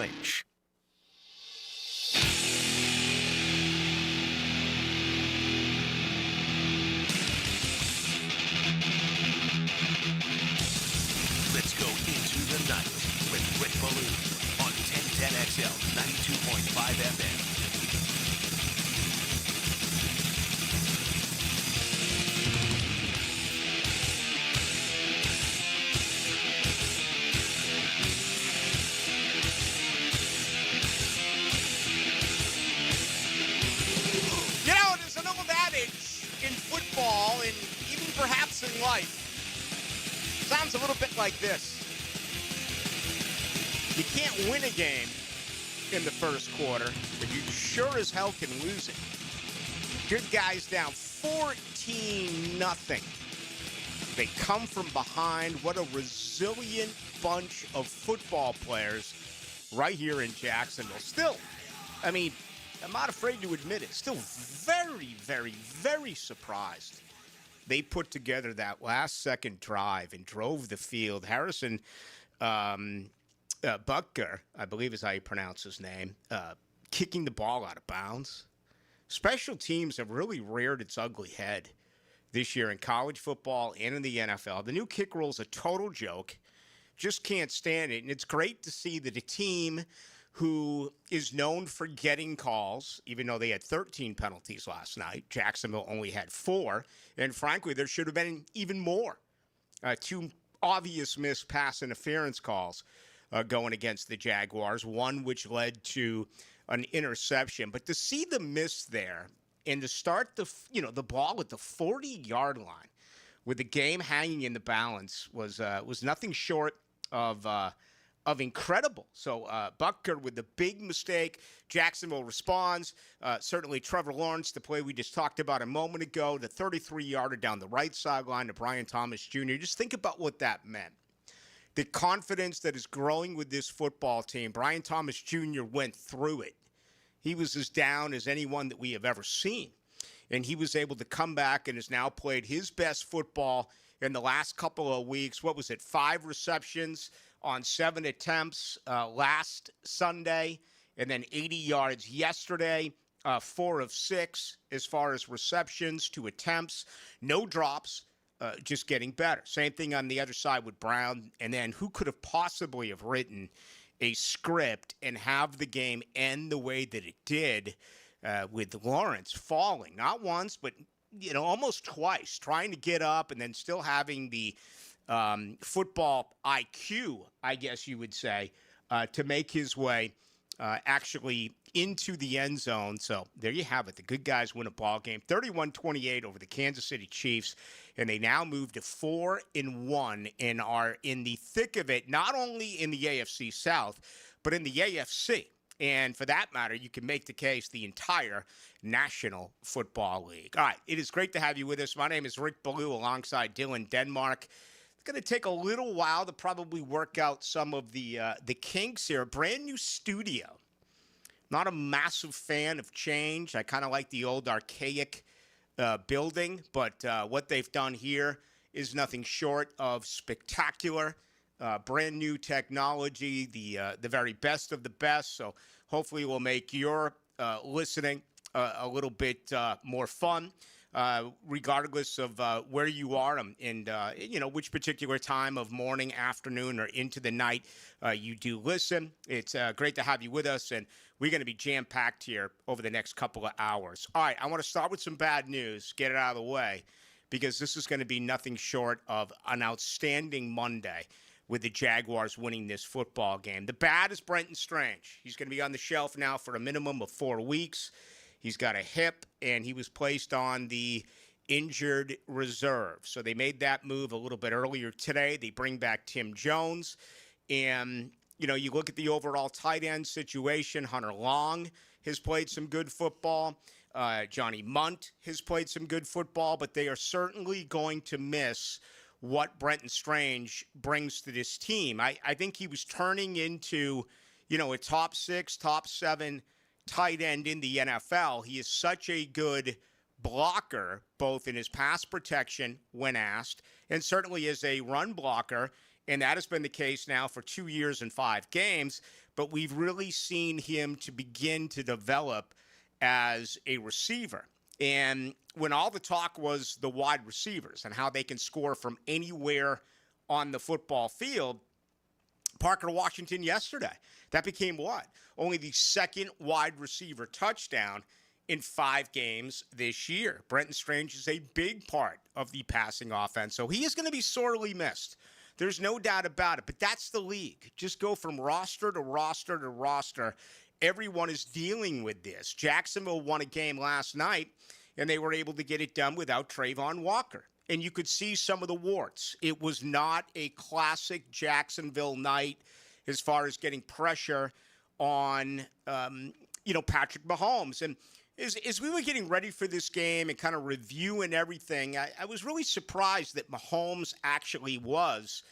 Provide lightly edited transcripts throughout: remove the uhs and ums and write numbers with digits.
Lynch. Let's go into the night with Rick Ballou on 1010XL 92.5 FM. And even perhaps in life, sounds a little bit like this. You can't win a game in the first quarter, but you sure as hell can lose it. Good guys down 14-0. They come from behind. What a resilient bunch of football players right here in Jacksonville. Still, I mean, I'm not afraid to admit it. Still very, very, very surprised they put together that last-second drive and drove the field. Harrison Butker, I believe is how you pronounce his name, kicking the ball out of bounds. Special teams have really reared its ugly head this year in college football and in the NFL. The new kick rule is a total joke. Just can't stand it. And it's great to see that a team who is known for getting calls, even though they had 13 penalties last night. Jacksonville only had 4. And frankly, there should have been even more. 2 obvious missed pass interference calls going against the Jaguars, one which led to an interception. But to see the miss there and to start the ball at the 40-yard line with the game hanging in the balance was nothing short of incredible. So Butker with the big mistake. Jacksonville responds. Certainly Trevor Lawrence, the play we just talked about a moment ago, the 33-yarder down the right sideline to Brian Thomas Jr. Just think about what that meant. The confidence that is growing with this football team. Brian Thomas Jr. went through it. He was as down as anyone that we have ever seen. And he was able to come back and has now played his best football in the last couple of weeks. What was it, 5 receptions on 7 attempts last Sunday, and then 80 yards yesterday, 4 of 6 as far as receptions to attempts. No drops, just getting better. Same thing on the other side with Brown. And then who could have possibly have written a script and have the game end the way that it did with Lawrence falling, not once, but almost twice, trying to get up and then still having the football IQ, I guess you would say, to make his way actually into the end zone. So there you have it. The good guys win a ball game, 31-28 over the Kansas City Chiefs, and they now move to 4-1 and are in the thick of it, not only in the AFC South, but in the AFC. And for that matter, you can make the case the entire National Football League. All right, it is great to have you with us. My name is Rick Ballou alongside Dylan Denmark. It's going to take a little while to probably work out some of the kinks here. Brand new studio. Not a massive fan of change. I kind of like the old archaic building, but what they've done here is nothing short of spectacular. Brand new technology, the very best of the best. So hopefully we'll make your listening a little bit more fun. Regardless of where you are and which particular time of morning, afternoon, or into the night you do listen. It's great to have you with us, and we're going to be jam-packed here over the next couple of hours. All right, I want to start with some bad news, get it out of the way, because this is going to be nothing short of an outstanding Monday with the Jaguars winning this football game. The bad is Brenton Strange. He's going to be on the shelf now for a minimum of 4 weeks. He's got a hip, and he was placed on the injured reserve. So they made that move a little bit earlier today. They bring back Tim Jones. And, you look at the overall tight end situation. Hunter Long has played some good football. Johnny Munt has played some good football. But they are certainly going to miss what Brenton Strange brings to this team. I think he was turning into, a top 6, top 7 tight end in the NFL. He is such a good blocker, both in his pass protection when asked, and certainly as a run blocker, and that has been the case now for 2 years and 5 games. but we've really seen him to begin to develop as a receiver. And when all the talk was the wide receivers and how they can score from anywhere on the football field, Parker Washington yesterday, that became what? Only the second wide receiver touchdown in 5 games this year. Brenton Strange is a big part of the passing offense, so he is going to be sorely missed. There's no doubt about it, but that's the league. Just go from roster to roster to roster. Everyone is dealing with this. Jacksonville won a game last night, and they were able to get it done without Trayvon Walker. And you could see some of the warts. It was not a classic Jacksonville night as far as getting pressure on, Patrick Mahomes. And as we were getting ready for this game and kind of reviewing everything, I was really surprised that Mahomes actually was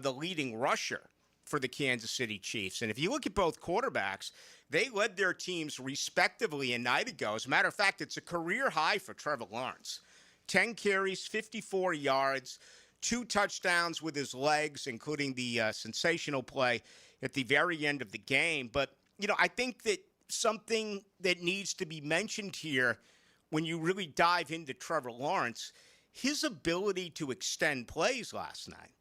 the leading rusher for the Kansas City Chiefs. And if you look at both quarterbacks, they led their teams respectively a night ago. As a matter of fact, it's a career high for Trevor Lawrence. 10 carries, 54 yards, 2 touchdowns with his legs, including the sensational play at the very end of the game. But, I think that something that needs to be mentioned here when you really dive into Trevor Lawrence, his ability to extend plays last night,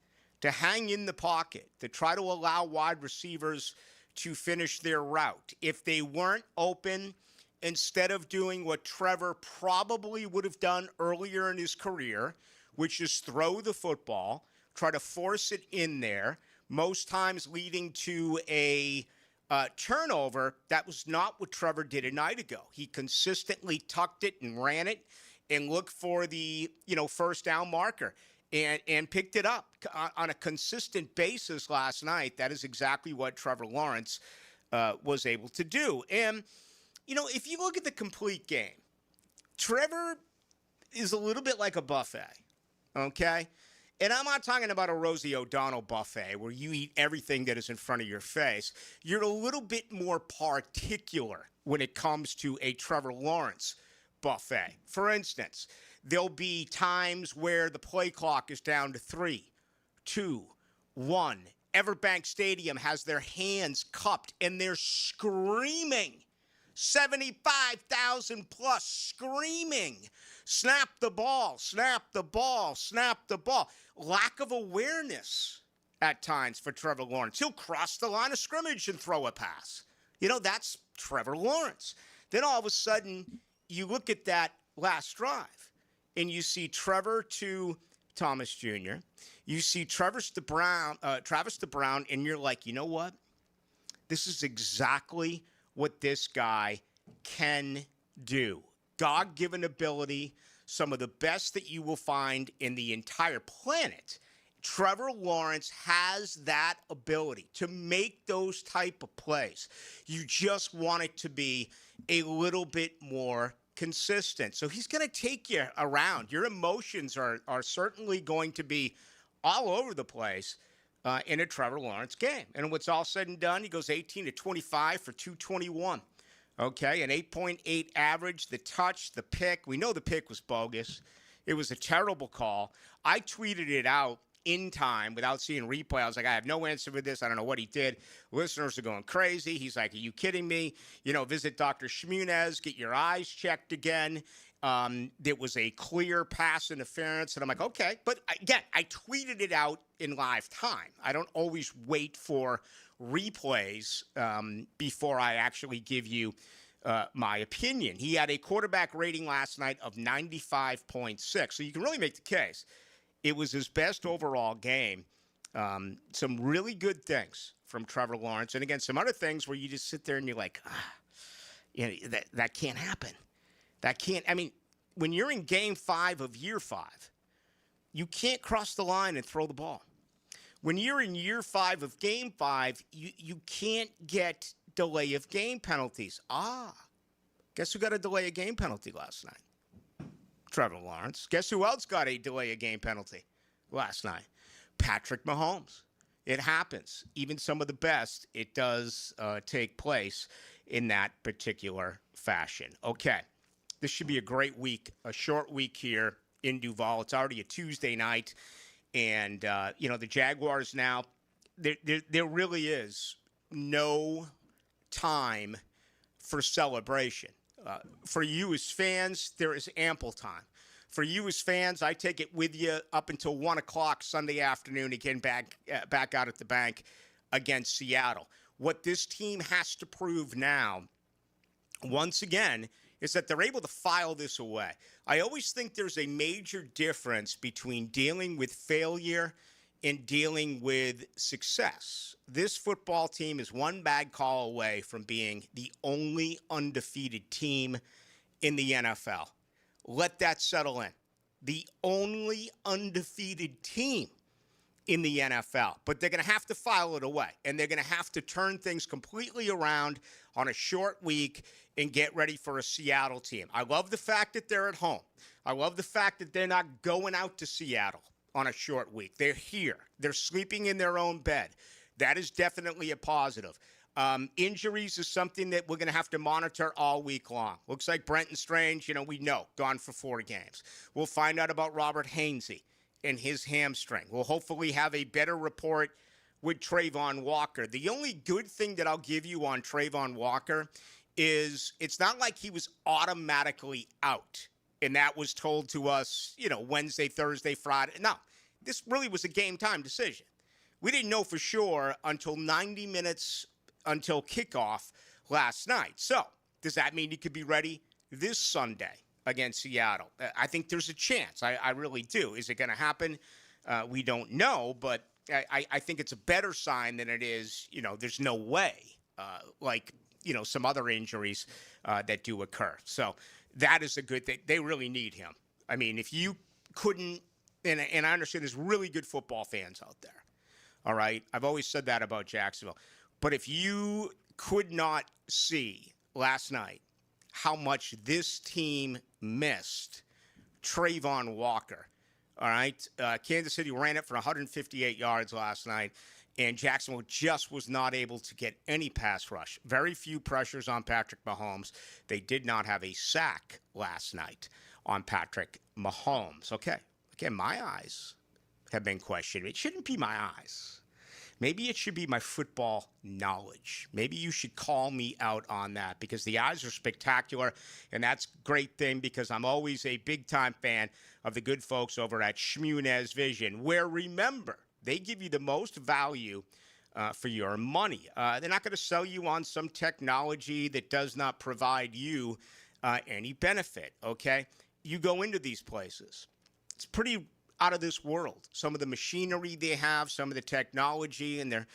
to hang in the pocket, to try to allow wide receivers to finish their route. If they weren't open, instead of doing what Trevor probably would have done earlier in his career, which is throw the football, try to force it in there, most times leading to a turnover, that was not what Trevor did a night ago. He consistently tucked it and ran it and looked for the, first down marker and picked it up on a consistent basis last night. That is exactly what Trevor Lawrence was able to do. And, if you look at the complete game, Trevor is a little bit like a buffet, okay? And I'm not talking about a Rosie O'Donnell buffet where you eat everything that is in front of your face. You're a little bit more particular when it comes to a Trevor Lawrence buffet. For instance, there'll be times where the play clock is down to 3, 2, 1. Everbank Stadium has their hands cupped and they're screaming. 75,000 plus screaming. Snap the ball, snap the ball, snap the ball. Lack of awareness at times for Trevor Lawrence. He'll cross the line of scrimmage and throw a pass. That's Trevor Lawrence. Then all of a sudden, you look at that last drive and you see Trevor to Thomas Jr. You see Travis DeBrown, and you're like, you know what? This is exactly what this guy can do. God-given ability, some of the best that you will find in the entire planet. Trevor Lawrence has that ability to make those type of plays. You just want it to be a little bit more consistent. So he's going to take you around. Your emotions are certainly going to be all over the place in a Trevor Lawrence game. And when it's all said and done, he goes 18 to 25 for 221. Okay, an 8.8 average, the touch, the pick. We know the pick was bogus. It was a terrible call. I tweeted it out in time without seeing replay. I was like, I have no answer for this. I don't know what he did. Listeners are going crazy. He's like, are you kidding me? Visit Dr. Shmunez, get your eyes checked again. There was a clear pass interference. And I'm like, okay. But again, I tweeted it out in live time. I don't always wait for replays before I actually give you my opinion. He had a quarterback rating last night of 95.6. So you can really make the case. It was his best overall game. Some really good things from Trevor Lawrence. And again, some other things where you just sit there and you're like, that can't happen. That can't. I mean, when you're in game 5 of year 5, you can't cross the line and throw the ball. When you're in year 5 of game 5, you can't get delay of game penalties. Guess who got a delay of game penalty last night? Trevor Lawrence. Guess who else got a delay of game penalty last night? Patrick Mahomes. It happens. Even some of the best, it does take place in that particular fashion. Okay, this should be a great week, a short week here in Duval. It's already a Tuesday night. And, the Jaguars now, there really is no time for celebration. For you as fans, there is ample time. For you as fans, I take it with you up until 1 o'clock Sunday afternoon again back out at the bank against Seattle. What this team has to prove now, once again, is that they're able to file this away. I always think there's a major difference between dealing with failure and dealing with success. This football team is one bad call away from being the only undefeated team in the NFL. Let that settle in. The only undefeated team in the NFL. But they're going to have to file it away, and they're going to have to turn things completely around on a short week and get ready for a Seattle team. I love the fact that they're at home. I love the fact that they're not going out to Seattle on a short week. They're here. They're sleeping in their own bed. That is definitely a positive. Injuries is something that we're going to have to monitor all week long. Looks like Brenton Strange, we know, gone for 4 games. We'll find out about Robert Hainsey and his hamstring. We'll hopefully have a better report with Trayvon Walker. The only good thing that I'll give you on Trayvon Walker is it's not like he was automatically out, and that was told to us, Wednesday, Thursday, Friday. No, this really was a game time decision. We didn't know for sure until 90 minutes until kickoff last night. So does that mean he could be ready this Sunday against Seattle? I think there's a chance. I really do. Is it going to happen? We don't know, but I think it's a better sign than it is, there's no way, some other injuries that do occur. So that is a good thing. They really need him. I mean, if you couldn't, and I understand there's really good football fans out there, all right? I've always said that about Jacksonville. But if you could not see last night how much this team missed Trayvon Walker, all right? Kansas City ran it for 158 yards last night, and Jacksonville just was not able to get any pass rush. Very few pressures on Patrick Mahomes. They did not have a sack last night on Patrick Mahomes. Okay, my eyes have been questioned. It shouldn't be my eyes. Maybe it should be my football knowledge. Maybe you should call me out on that because the eyes are spectacular, and that's a great thing because I'm always a big-time fan of the good folks over at Shmunez Vision, where, remember, they give you the most value for your money. They're not going to sell you on some technology that does not provide you any benefit, okay? You go into these places. It's pretty out of this world. Some of the machinery they have, some of the technology, and they're,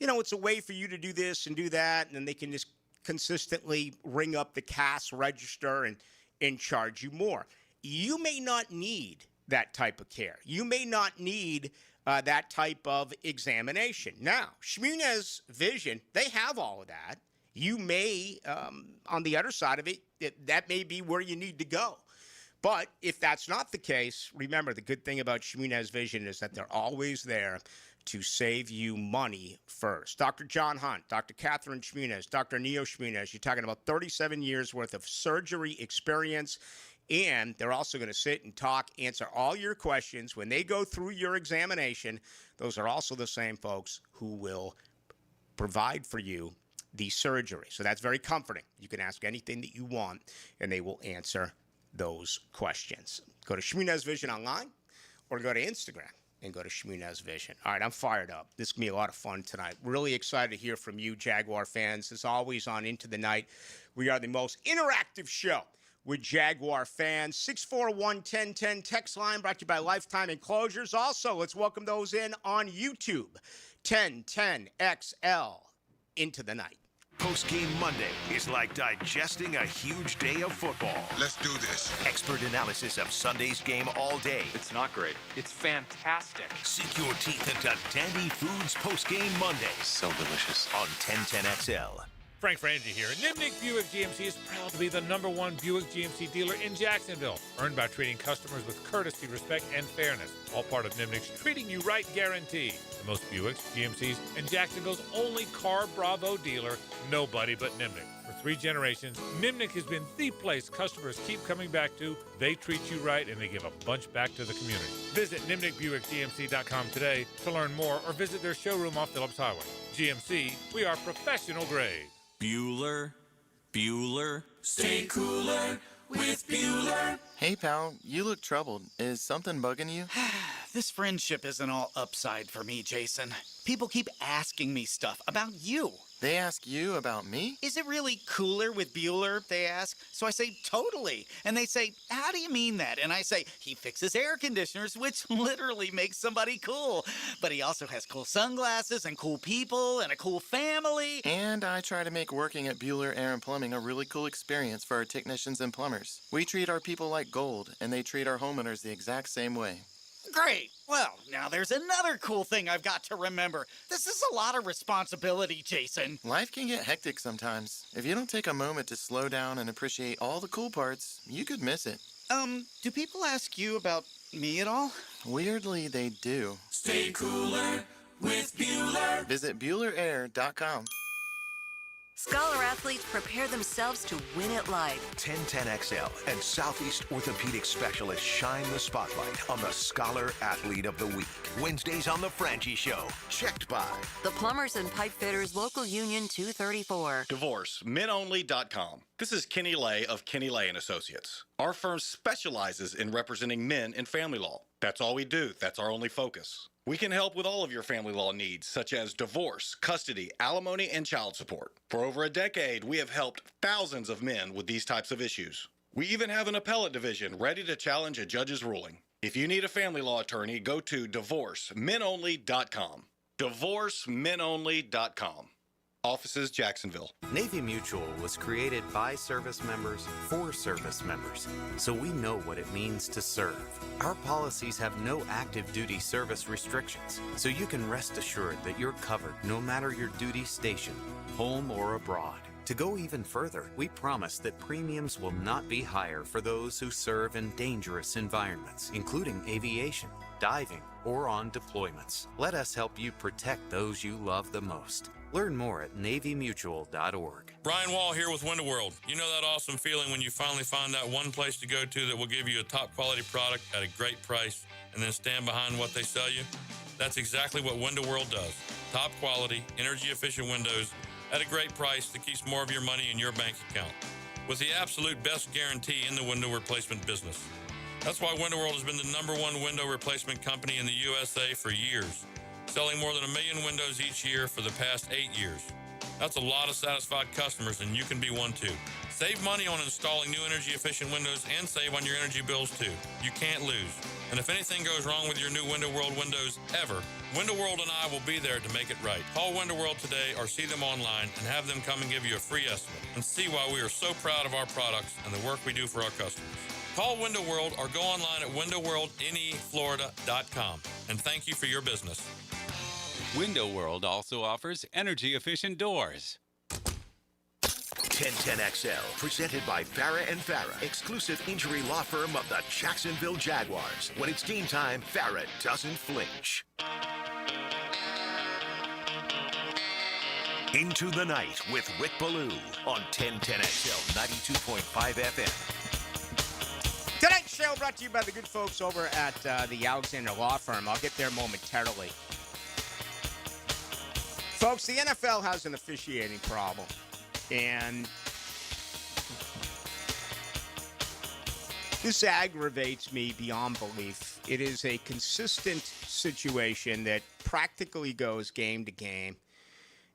it's a way for you to do this and do that, and then they can just consistently ring up the cash register and charge you more. You may not need that type of care. You may not need that type of examination. Now, Shmunez Vision, they have all of that. You may, on the other side of it, that may be where you need to go. But if that's not the case, remember, the good thing about Shmunez Vision is that they're always there to save you money first. Dr. John Hunt, Dr. Catherine Shmunez, Dr. Neo Shmunez, you're talking about 37 years worth of surgery experience, and they're also going to sit and talk, answer all your questions. When they go through your examination, those are also the same folks who will provide for you the surgery. So that's very comforting. You can ask anything that you want, and they will answer those questions. Go to Shmunez Vision online or go to Instagram and go to Shmunez Vision. All right, I'm fired up. This is going to be a lot of fun tonight. Really excited to hear from you, Jaguar fans. As always, on Into the Night, we are the most interactive show with Jaguar fans. 641-1010 text line brought to you by Lifetime Enclosures. Also, let's welcome those in on YouTube. 1010XL Into the Night. Post-game Monday is like digesting a huge day of football. Let's do this. Expert analysis of Sunday's game all day. It's not great. It's fantastic. Sink your teeth into Dandy Foods Post-game Monday. So delicious. On 1010XL. Frank Frangie here. Nimnick Buick GMC is proud to be the #1 Buick GMC dealer in Jacksonville. Earned by treating customers with courtesy, respect, and fairness. All part of Nimnick's Treating You Right guarantee. The most Buicks, GMCs, and Jacksonville's only Car Bravo dealer. Nobody but Nimnick. For 3 generations, Nimnick has been the place customers keep coming back to. They treat you right, and they give a bunch back to the community. Visit NimnickBuickGMC.com today to learn more or visit their showroom off Phillips Highway. GMC, we are professional grade. Bueller. Stay cooler with Bueller. Hey, pal, you look troubled. Is something bugging you? This friendship isn't all upside for me, Jason. People keep asking me stuff about you. They ask you about me? Is it really cooler with Bueller, they ask? So I say, totally. And they say, how do you mean that? And I say, he fixes air conditioners, which literally makes somebody cool. But he also has cool sunglasses and cool people and a cool family. And I try to make working at Bueller Air and Plumbing a really cool experience for our technicians and plumbers. We treat our people like gold, and they treat our homeowners the exact same way. Great. Well, now there's another cool thing I've got to remember. This is a lot of responsibility, Jason. Life can get hectic sometimes. If you don't take a moment to slow down and appreciate all the cool parts, you could miss it. Do people ask you about me at all? Weirdly, they do. Stay cooler with Bueller. Visit BuellerAir.com. Scholar athletes prepare themselves to win at life. 1010XL and Southeast Orthopedic Specialists shine the spotlight on the Scholar Athlete of the Week. Wednesdays on The Franchi Show. Checked by The Plumbers and Pipe Fitters Local Union 234. DivorceMenOnly.com. This is Kenny Lay of Kenny Lay & Associates. Our firm specializes in representing men in family law. That's all we do. That's our only focus. We can help with all of your family law needs, such as divorce, custody, alimony, and child support. For over a decade, we have helped thousands of men with these types of issues. We even have an appellate division ready to challenge a judge's ruling. If you need a family law attorney, go to DivorceMenOnly.com. DivorceMenOnly.com. Offices, Jacksonville. Navy Mutual was created by service members for service members, so we know what it means to serve. Our policies have no active duty service restrictions, so you can rest assured that you're covered no matter your duty station, home or abroad. To go even further, we promise that premiums will not be higher for those who serve in dangerous environments, including aviation, diving, or on deployments. Let us help you protect those you love the most. Learn more at NavyMutual.org. Brian Wall here with Window World. You know that awesome feeling when you finally find that one place to go to that will give you a top quality product at a great price and then stand behind what they sell you? That's exactly what Window World does. Top quality, energy efficient windows at a great price that keeps more of your money in your bank account. With the absolute best guarantee in the window replacement business. That's why Window World has been the #1 window replacement company in the USA for years, selling more than 1 million windows each year for the past 8 years. That's a lot of satisfied customers, and you can be one too. Save money on installing new energy-efficient windows and save on your energy bills too. You can't lose. And if anything goes wrong with your new Window World windows ever, Window World and I will be there to make it right. Call Window World today or see them online and have them come and give you a free estimate and see why we are so proud of our products and the work we do for our customers. Call Window World or go online at windowworldneflorida.com. And thank you for your business. Window World also offers energy-efficient doors. 1010XL, presented by Farah and Farah, exclusive injury law firm of the Jacksonville Jaguars. When it's game time, Farah doesn't flinch. Into the Night with Rick Ballou on 1010XL 92.5 FM. Tonight's show brought to you by the good folks over at the Alexander Law Firm. I'll get there momentarily. Folks, the NFL has an officiating problem. And this aggravates me beyond belief. It is a consistent situation that practically goes game to game.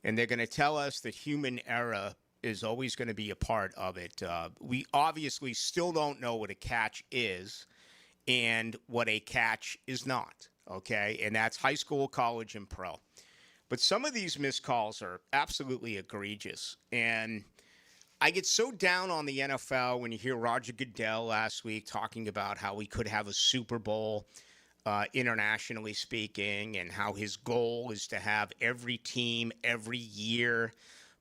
And they're going to tell us that human error is always going to be a part of it. We obviously still don't know what a catch is and what a catch is not, okay? And that's high school, college, and pro. But some of these missed calls are absolutely egregious. And I get so down on the NFL when you hear Roger Goodell last week talking about how we could have a Super Bowl, internationally speaking, and how his goal is to have every team every year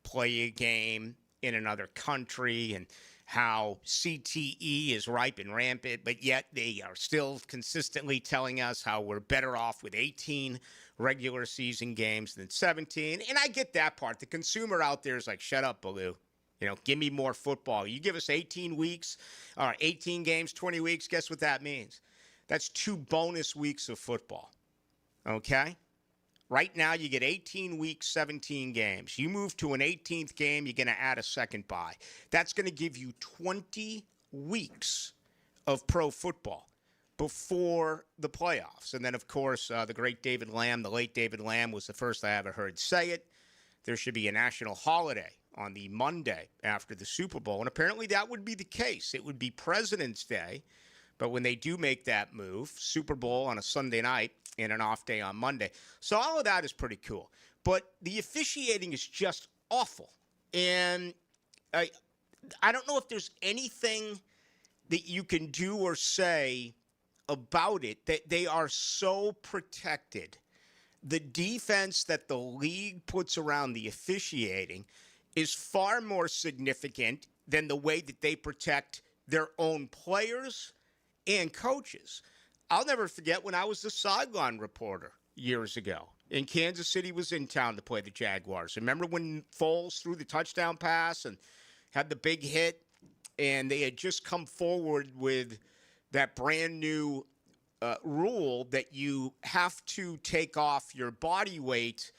play a game in another country, and how CTE is ripe and rampant, but yet they are still consistently telling us how we're better off with 18 regular season games than 17. And I get that part. The consumer out there is like, shut up, Ballou. You know, give me more football. You give us 18 weeks, or 18 games, 20 weeks, guess what that means? That's 2 bonus weeks of football. Okay? Right now, you get 18 weeks, 17 games. You move to an 18th game, you're going to add a second bye. That's going to give you 20 weeks of pro football before the playoffs. And then, of course, the great David Lamb, the late David Lamb, was the first I ever heard say it. There should be a national holiday on the Monday after the Super Bowl. And apparently that would be the case. It would be President's Day. But when they do make that move, Super Bowl on a Sunday night and an off day on Monday. So all of that is pretty cool. But the officiating is just awful. And I don't know if there's anything that you can do or say about it, that they are so protected. The defense that the league puts around the officiating is far more significant than the way that they protect their own players and coaches. I'll never forget when I was the sideline reporter years ago, and Kansas City was in town to play the Jaguars. Remember when Foles threw the touchdown pass and had the big hit, and they had just come forward with that brand new rule that you have to take off your body weight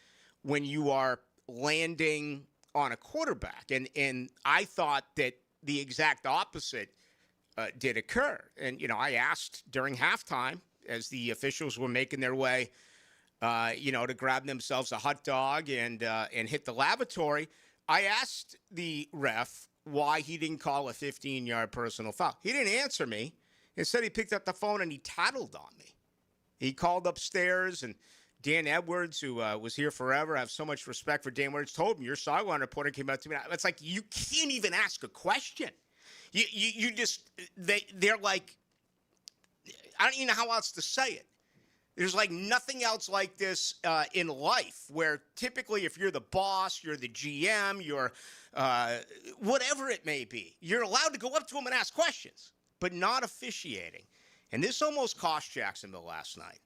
when you are landing on a quarterback. And I thought that the exact opposite did occur. And, I asked during halftime as the officials were making their way, to grab themselves a hot dog and hit the lavatory. I asked the ref why he didn't call a 15-yard personal foul. He didn't answer me. Instead, he picked up the phone and he tattled on me. He called upstairs, and Dan Edwards, who was here forever, I have so much respect for Dan Edwards, told me, your sideline reporter came up to me. It's like, you can't even ask a question. You just, they're like, I don't even know how else to say it. There's like nothing else like this in life, where typically if you're the boss, you're the GM, you're whatever it may be, you're allowed to go up to them and ask questions, but not officiating. And this almost cost Jacksonville last night.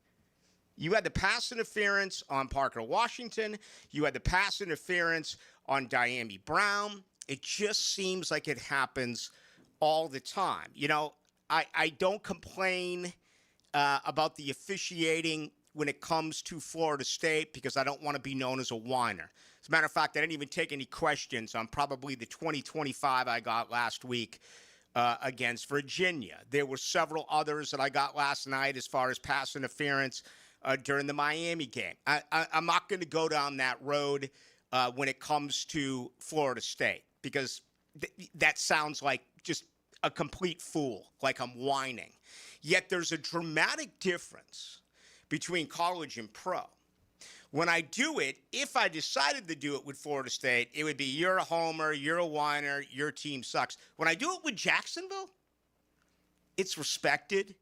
You had the pass interference on Parker Washington. You had the pass interference on Diami Brown. It just seems like it happens all the time. I don't complain about the officiating when it comes to Florida State because I don't want to be known as a whiner. As a matter of fact, I didn't even take any questions on probably the 20-25 I got last week against Virginia. There were several others that I got last night as far as pass interference during the Miami game. I'm not going to go down that road when it comes to Florida State because that sounds like just a complete fool, like I'm whining. Yet there's a dramatic difference between college and pro. When I do it, if I decided to do it with Florida State, it would be you're a homer, you're a whiner, your team sucks. When I do it with Jacksonville, it's respected.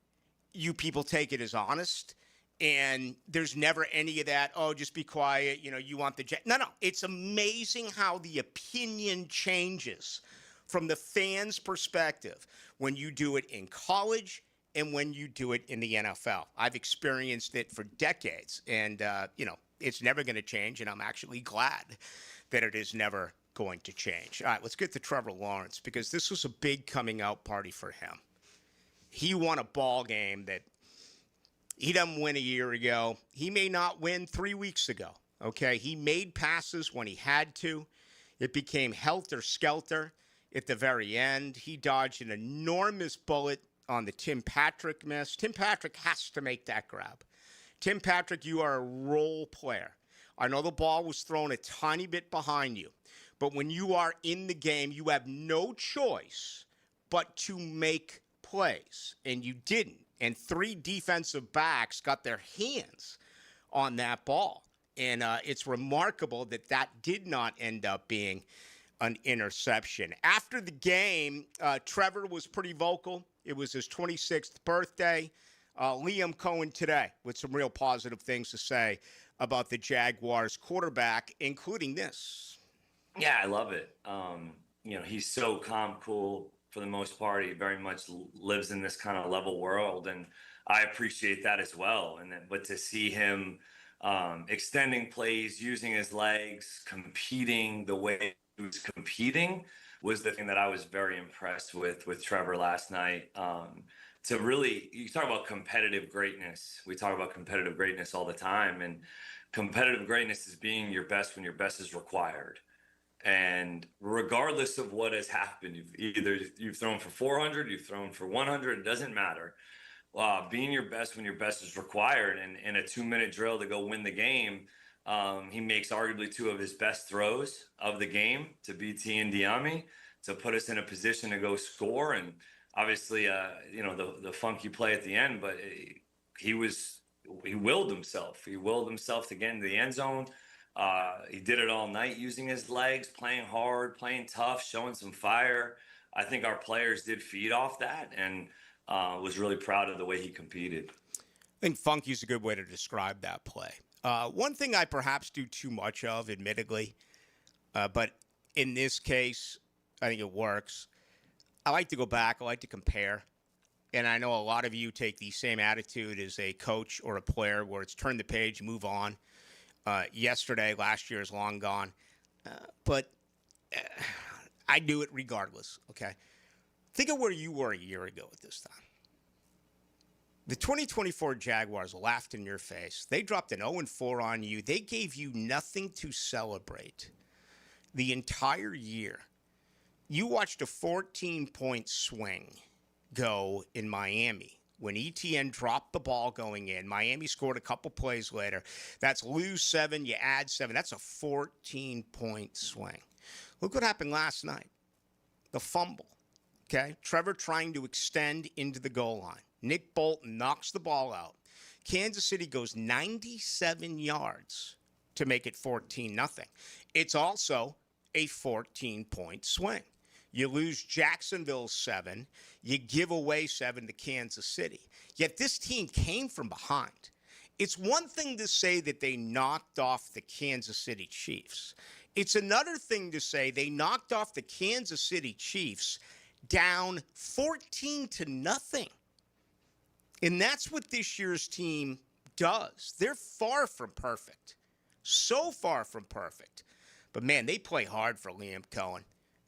You people take it as honest. And there's never any of that, oh, just be quiet, you want the No. It's amazing how the opinion changes from the fan's perspective when you do it in college and when you do it in the NFL. I've experienced it for decades, and, it's never going to change, and I'm actually glad that it is never going to change. All right, let's get to Trevor Lawrence, because this was a big coming out party for him. He won a ball game that he didn't win a year ago. He may not win 3 weeks ago, okay? He made passes when he had to. It became helter-skelter at the very end. He dodged an enormous bullet on the Tim Patrick miss. Tim Patrick has to make that grab. Tim Patrick, you are a role player. I know the ball was thrown a tiny bit behind you, but when you are in the game, you have no choice but to make plays, and you didn't. And 3 defensive backs got their hands on that ball. And it's remarkable that did not end up being an interception. After the game, Trevor was pretty vocal. It was his 26th birthday. Liam Cohen today with some real positive things to say about the Jaguars quarterback, including this. Yeah, I love it. He's so calm, cool for the most part. He very much lives in this kind of level world, and I appreciate that as well. But to see him extending plays, using his legs, competing the way who's competing was the thing that I was very impressed with Trevor last night. To really, you talk about competitive greatness. We talk about competitive greatness all the time, and competitive greatness is being your best when your best is required. And regardless of what has happened, you've thrown for 400, you've thrown for 100, it doesn't matter. Being your best when your best is required, and in a 2-minute drill to go win the game, he makes arguably 2 of his best throws of the game to BT and Diami to put us in a position to go score. And obviously, the funky play at the end, but he willed himself. He willed himself to get into the end zone. He did it all night using his legs, playing hard, playing tough, showing some fire. I think our players did feed off that, and was really proud of the way he competed. I think funky is a good way to describe that play. One thing I perhaps do too much of, admittedly, but in this case, I think it works. I like to go back. I like to compare. And I know a lot of you take the same attitude as a coach or a player where it's turn the page, move on. Yesterday, last year is long gone. But I do it regardless, okay? Think of where you were a year ago at this time. The 2024 Jaguars laughed in your face. They dropped an 0-4 on you. They gave you nothing to celebrate the entire year. You watched a 14-point swing go in Miami. When ETN dropped the ball going in, Miami scored a couple plays later. That's lose 7, you add 7. That's a 14-point swing. Look what happened last night. The fumble, okay? Trevor trying to extend into the goal line. Nick Bolton knocks the ball out. Kansas City goes 97 yards to make it 14-0. It's also a 14-point swing. You lose Jacksonville 7. You give away 7 to Kansas City. Yet this team came from behind. It's one thing to say that they knocked off the Kansas City Chiefs. It's another thing to say they knocked off the Kansas City Chiefs down 14-0. And that's what this year's team does. They're far from perfect. So far from perfect. But, man, they play hard for Liam Cohen.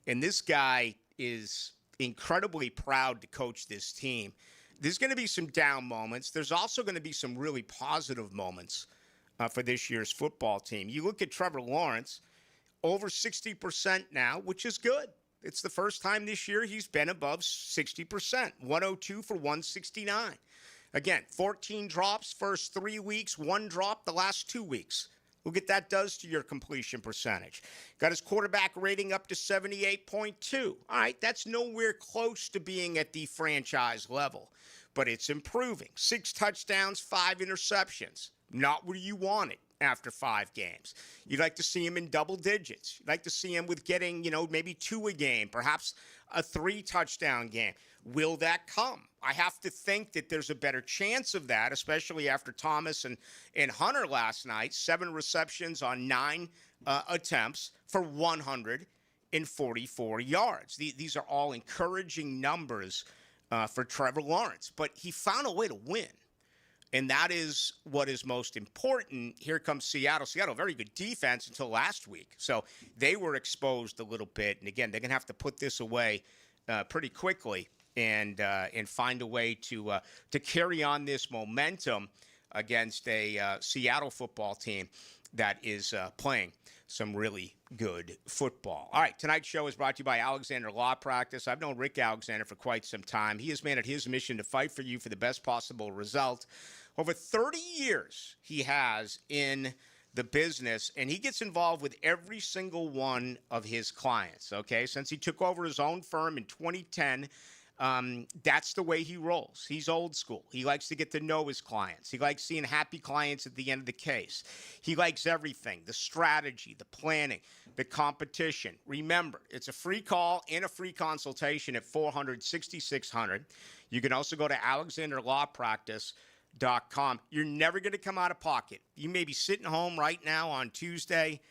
And this guy is incredibly proud to coach this team. There's going to be some down moments. There's also going to be some really positive moments for this year's football team. You look at Trevor Lawrence, over 60% now, which is good. It's the first time this year he's been above 60%, 102 for 169. Again, 14 drops first 3 weeks, 1 drop the last 2 weeks. Look what that does to your completion percentage. Got his quarterback rating up to 78.2. All right, that's nowhere close to being at the franchise level, but it's improving. 6 touchdowns, 5 interceptions. Not where you want it after 5 games. You'd like to see him in double digits. You'd like to see him with getting, maybe 2 a game, perhaps a 3-touchdown game. Will that come? I have to think that there's a better chance of that, especially after Thomas and Hunter last night. 7 receptions on 9 attempts for 144 yards. These are all encouraging numbers for Trevor Lawrence. But he found a way to win. And that is what is most important. Here comes Seattle. Seattle, very good defense until last week. So they were exposed a little bit. And, again, they're going to have to put this away pretty quickly and find a way to carry on this momentum against a Seattle football team that is playing some really good football. All right, tonight's show is brought to you by Alexander Law Practice. I've known Rick Alexander for quite some time. He has made it his mission to fight for you for the best possible result. Over 30 years he has in the business, and he gets involved with every single one of his clients, okay? Since he took over his own firm in 2010, that's the way he rolls. He's old school. He likes to get to know his clients. He likes seeing happy clients at the end of the case. He likes everything, the strategy, the planning, the competition. Remember, it's a free call and a free consultation at 400-6600. You can also go to alexanderlawpractice.com. You're never going to come out of pocket. You may be sitting home right now on Tuesday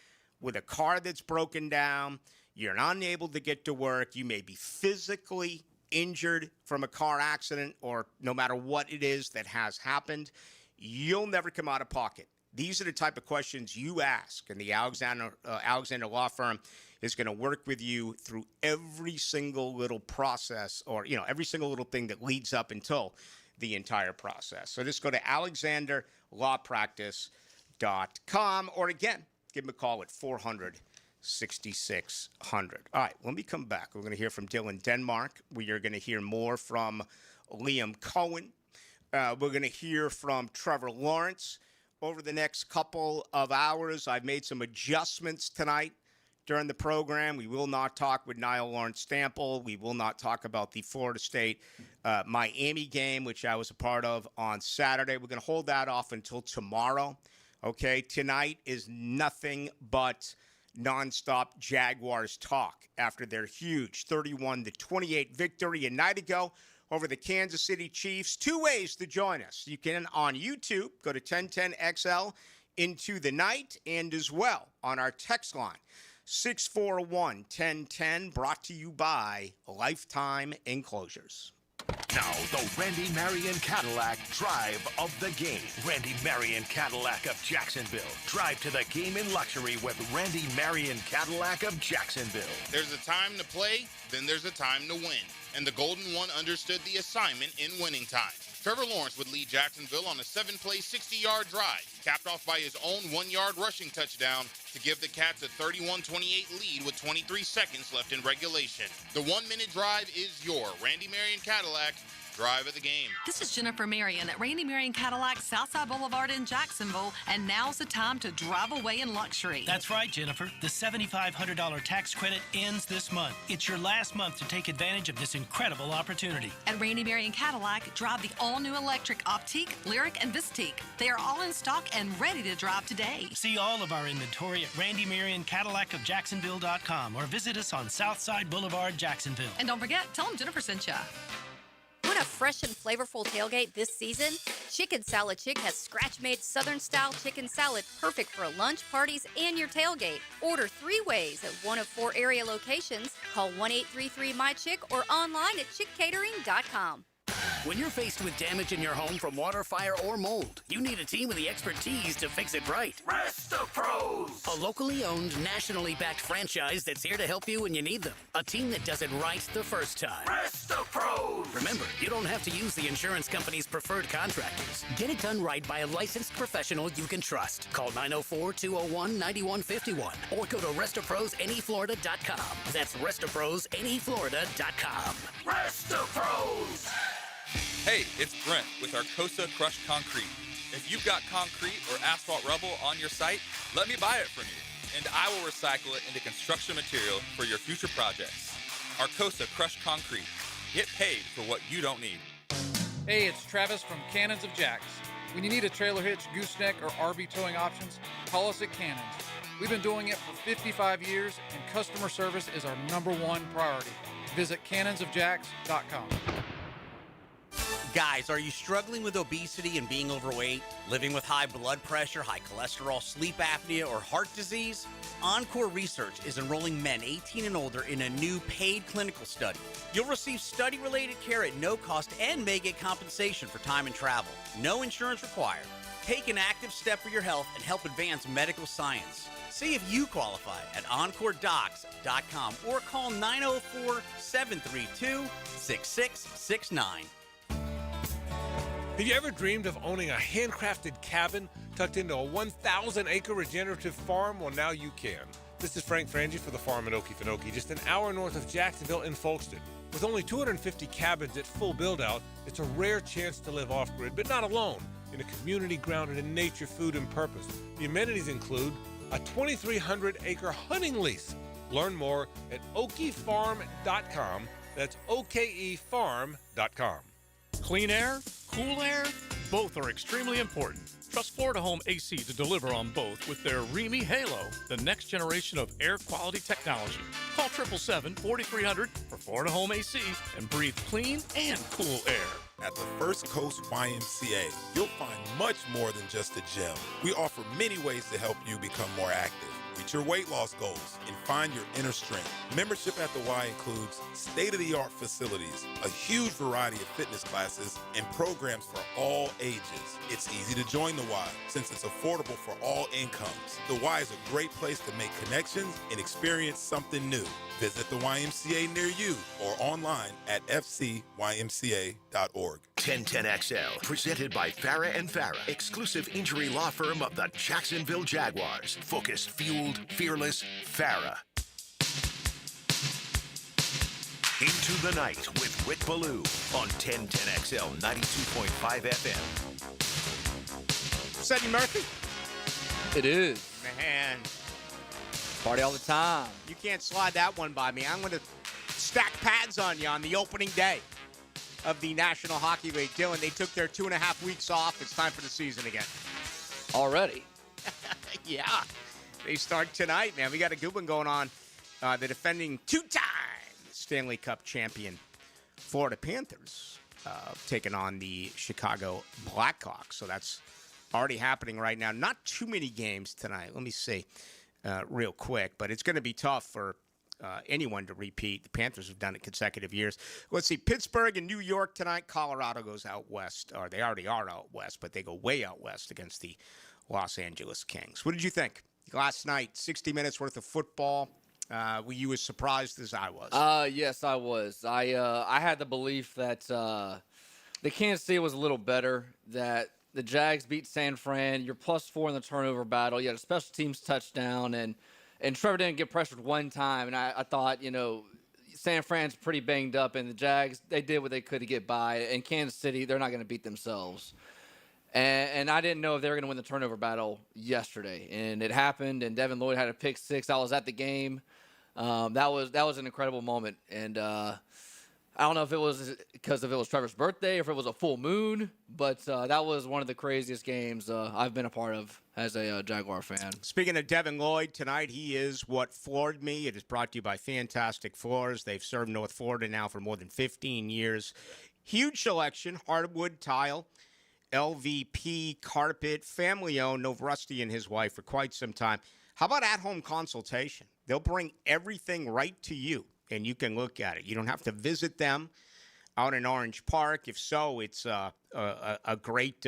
with a car that's broken down. You're unable to get to work. You may be physically injured from a car accident or no matter what it is that has happened. You'll never come out of pocket. These are the type of questions you ask, and the Alexander Law Firm is going to work with you through every single little process, or every single little thing that leads up until the entire process. So just go to alexanderlawpractice.com, or again, give them a call at 400-6600. All right, when we come back, we're going to hear from Dylan Denmark. We are going to hear more from Liam Cohen. We're going to hear from Trevor Lawrence over the next couple of hours. I've made some adjustments tonight during the program. We will not talk with Niall Lawrence-Stample. We will not talk about the Florida State Miami game, which I was a part of on Saturday. We're going to hold that off until tomorrow. Okay, tonight is nothing but nonstop Jaguars talk after their huge 31-28 victory a night ago over the Kansas City Chiefs. Two ways to join us. You can on YouTube, go to 1010XL into the night, and as well on our text line, 641-1010, brought to you by Lifetime Enclosures. Now, the Randy Marion Cadillac Drive of the Game. Randy Marion Cadillac of Jacksonville. Drive to the game in luxury with Randy Marion Cadillac of Jacksonville. There's a time to play, then there's a time to win. And the Golden One understood the assignment in winning time. Trevor Lawrence would lead Jacksonville on a 7-play, 60-yard drive, capped off by his own 1-yard rushing touchdown to give the Cats a 31-28 lead with 23 seconds left in regulation. The 1-minute drive is your Randy Marion Cadillac Drive of the Game. This is Jennifer Marion at Randy Marion Cadillac, Southside Boulevard in Jacksonville, and now's the time to drive away in luxury. That's right, Jennifer. The $7,500 tax credit ends this month. It's your last month to take advantage of this incredible opportunity. At Randy Marion Cadillac, drive the all-new electric Optique, Lyric, and Vistique. They are all in stock and ready to drive today. See all of our inventory at Randy Marion Cadillac of Jacksonville.com or visit us on Southside Boulevard, Jacksonville. And don't forget, tell them Jennifer sent you. Want a fresh and flavorful tailgate this season? Chicken Salad Chick has scratch-made Southern-style chicken salad perfect for lunch, parties, and your tailgate. Order 3 ways at one of 4 area locations. Call 1-833-MY-CHICK or online at chickcatering.com. When you're faced with damage in your home from water, fire, or mold, you need a team with the expertise to fix it right. RestoPros! A locally owned, nationally backed franchise that's here to help you when you need them. A team that does it right the first time. RestoPros! Remember, you don't have to use the insurance company's preferred contractors. Get it done right by a licensed professional you can trust. Call 904-201-9151 or go to RestoProsNEFlorida.com. That's RestoProsNEFlorida.com. RestoPros! Hey, it's Brent with Arcosa Crushed Concrete. If you've got concrete or asphalt rubble on your site, let me buy it from you, and I will recycle it into construction material for your future projects. Arcosa Crushed Concrete. Get paid for what you don't need. Hey, it's Travis from Cannons of Jacks. When you need a trailer hitch, gooseneck, or RV towing options, call us at Cannons. We've been doing it for 55 years, and customer service is our #1 priority. Visit cannonsofjacks.com. Guys, are you struggling with obesity and being overweight? Living with high blood pressure, high cholesterol, sleep apnea, or heart disease? Encore Research is enrolling men 18 and older in a new paid clinical study. You'll receive study-related care at no cost and may get compensation for time and travel. No insurance required. Take an active step for your health and help advance medical science. See if you qualify at EncoreDocs.com or call 904-732-6669. Have you ever dreamed of owning a handcrafted cabin tucked into a 1,000-acre regenerative farm? Well, now you can. This is Frank Frangie for the farm at Okefenokee, just an hour north of Jacksonville in Folkestone. With only 250 cabins at full build-out, it's a rare chance to live off-grid, but not alone, in a community grounded in nature, food, and purpose. The amenities include a 2,300-acre hunting lease. Learn more at okefarm.com. That's okefarm.com. Clean air, cool air, both are extremely important. Trust Florida Home AC to deliver on both with their REME Halo, the next generation of air quality technology. Call 777-4300 for Florida Home AC and breathe clean and cool air. At the First Coast YMCA, you'll find much more than just a gym. We offer many ways to help you become more active. reach your weight loss goals, and find your inner strength. Membership at the Y includes state-of-the-art facilities, a huge variety of fitness classes, and programs for all ages. It's easy to join the Y since it's affordable for all incomes. The Y is a great place to make connections and experience something new. Visit the YMCA near you or online at fcymca.org. 1010XL, presented by Farah and Farah, exclusive injury law firm of the Jacksonville Jaguars. Focused, fueled, fearless, Farah. Into the Night with Rick Ballou on 1010XL 92.5 FM. Eddie Murphy? It is. Man. Party all the time. You can't slide that one by me. I'm going to stack pads on you on the opening day of the National Hockey League. Dylan, they took their 2.5 weeks off. It's time for the season again. Already? Yeah. They start tonight, man. We got a good one going on. The defending two-time Stanley Cup champion Florida Panthers taking on the Chicago Blackhawks. So that's already happening right now. Not too many games tonight. Let me see real quick. But it's going to be tough for anyone to repeat. The Panthers have done it consecutive years. Let's see. Pittsburgh and New York tonight. Colorado goes out west. Or they already are out west, but they go way out west against the Los Angeles Kings. What did you think? Last night, 60 minutes worth of football. Were you as surprised as I was? Yes, I was. I had the belief that the Kansas City was a little better, that the Jags beat San Fran. You're +4 in the turnover battle. You had a special teams touchdown, and Trevor didn't get pressured one time. And I thought, San Fran's pretty banged up, and the Jags, they did what they could to get by. And Kansas City, they're not going to beat themselves. And I didn't know if they were going to win the turnover battle yesterday. And it happened, and Devin Lloyd had a pick six. I was at the game. That was an incredible moment. And I don't know if it was because if it was Trevor's birthday or if it was a full moon, but that was one of the craziest games I've been a part of as a Jaguar fan. Speaking of Devin Lloyd, tonight he is what floored me. It is brought to you by Fantastic Floors. They've served North Florida now for more than 15 years. Huge selection, hardwood tile, LVP carpet, family-owned, know Rusty and his wife for quite some time. How about at-home consultation? They'll bring everything right to you, and you can look at it. You don't have to visit them out in Orange Park. If so, it's a great,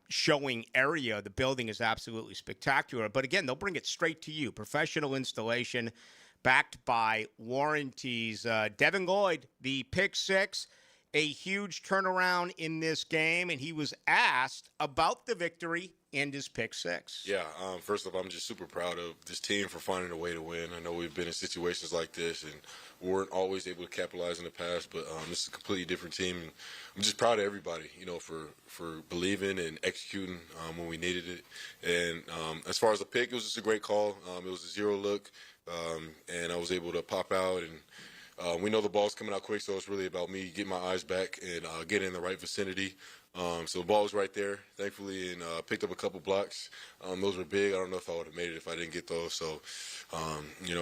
showing area. The building is absolutely spectacular. But, again, they'll bring it straight to you. Professional installation backed by warranties. Devin Lloyd, the pick six, a huge turnaround in this game, and he was asked about the victory and his pick six. Yeah, first off, I'm just super proud of this team for finding a way to win. I know we've been in situations like this, and we weren't always able to capitalize in the past, but this is a completely different team. And I'm just proud of everybody, for believing and executing when we needed it. And as far as the pick, it was just a great call. It was a zero look, and I was able to pop out and we know the ball's coming out quick, so it's really about me getting my eyes back and getting in the right vicinity. So the ball was right there, thankfully, and picked up a couple blocks. Those were big. I don't know if I would have made it if I didn't get those. So,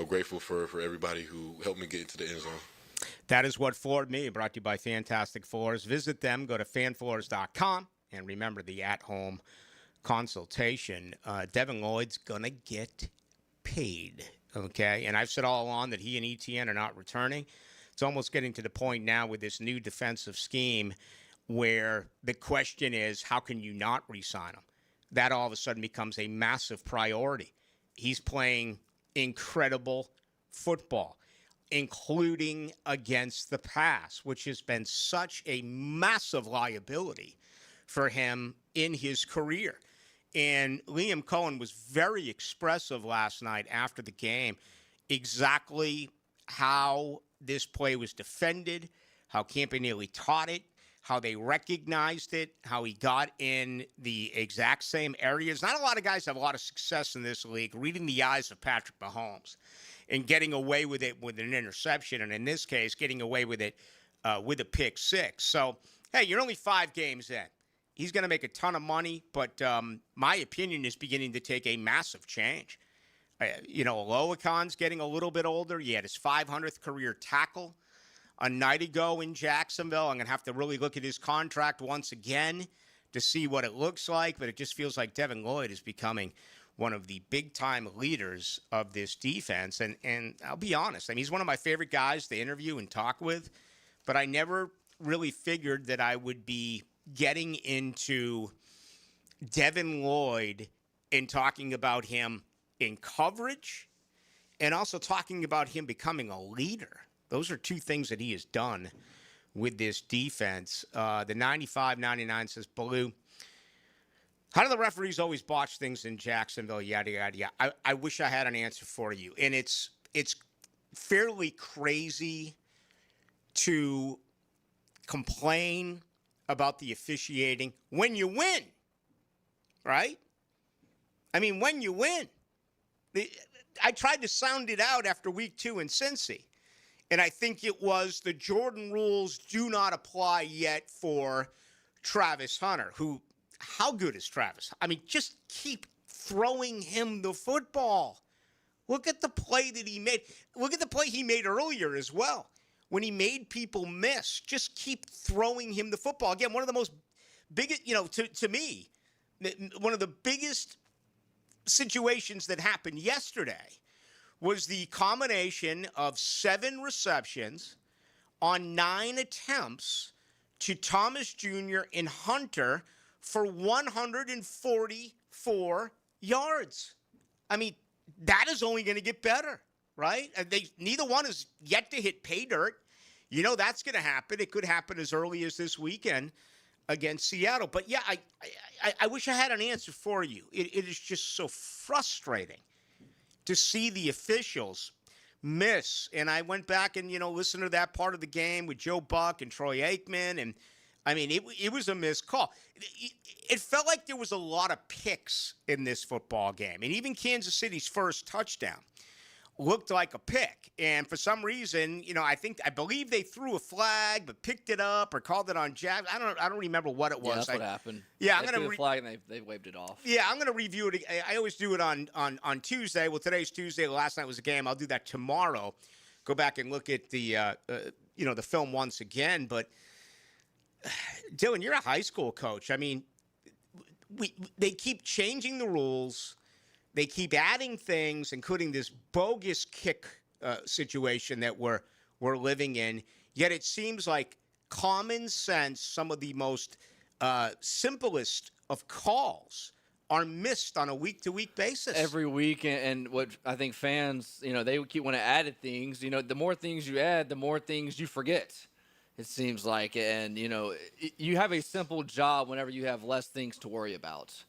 grateful for everybody who helped me get into the end zone. That is what floored me, brought to you by Fantastic Floors. Visit them. Go to fanfloors.com. And remember the at-home consultation. Devin Lloyd's going to get paid. Okay, and I've said all along that he and ETN are not returning. It's almost getting to the point now with this new defensive scheme where the question is, how can you not re-sign him? That all of a sudden becomes a massive priority. He's playing incredible football, including against the pass, which has been such a massive liability for him in his career. And Liam Cohen was very expressive last night after the game, exactly how this play was defended, how Campanile taught it, how they recognized it, how he got in the exact same areas. Not a lot of guys have a lot of success in this league reading the eyes of Patrick Mahomes and getting away with it with an interception, and in this case, getting away with it with a pick six. So, hey, you're only 5 games in. He's going to make a ton of money, but my opinion is beginning to take a massive change. Oloakon's getting a little bit older. He had his 500th career tackle a night ago in Jacksonville. I'm going to have to really look at his contract once again to see what it looks like, but it just feels like Devin Lloyd is becoming one of the big-time leaders of this defense. And I'll be honest, I mean, he's one of my favorite guys to interview and talk with, but I never really figured that I would be getting into Devin Lloyd and talking about him in coverage and also talking about him becoming a leader. Those are two things that he has done with this defense. The 95-99 says, Ballou, how do the referees always botch things in Jacksonville? Yada, yada, yada. I wish I had an answer for you. And it's fairly crazy to complain about the officiating when you win, right? I mean, when you win. I tried to sound it out after week 2 in Cincy, and I think it was the Jordan rules do not apply yet for Travis Hunter, who, how good is Travis? I mean, just keep throwing him the football. Look at the play that he made. Look at the play he made earlier as well. When he made people miss, just keep throwing him the football. Again, one of the most biggest, to me, one of the biggest situations that happened yesterday was the combination of 7 receptions on 9 attempts to Thomas Jr. and Hunter for 144 yards. I mean, that is only going to get better, right? Neither one is yet to hit pay dirt. You know that's going to happen. It could happen as early as this weekend against Seattle. But, yeah, I wish I had an answer for you. It is just so frustrating to see the officials miss. And I went back and, listened to that part of the game with Joe Buck and Troy Aikman. And, I mean, it was a missed call. It felt like there was a lot of picks in this football game. And even Kansas City's first touchdown looked like a pick. And for some reason, I believe they threw a flag but picked it up or called it on Jack. I don't remember what it was. Yeah, that's what happened. Yeah, they threw the flag and they waved it off. Yeah, I'm going to review it. I always do it on Tuesday. Well, today's Tuesday. Last night was a game. I'll do that tomorrow. Go back and look at the the film once again. But Dylan, you're a high school coach. I mean, they keep changing the rules. They keep adding things, including this bogus kick situation that we're living in. Yet it seems like common sense, some of the most simplest of calls are missed on a week-to-week basis. Every week, and what I think fans, they keep wanting to add things. The more things you add, the more things you forget. It seems like, and you have a simple job whenever you have less things to worry about.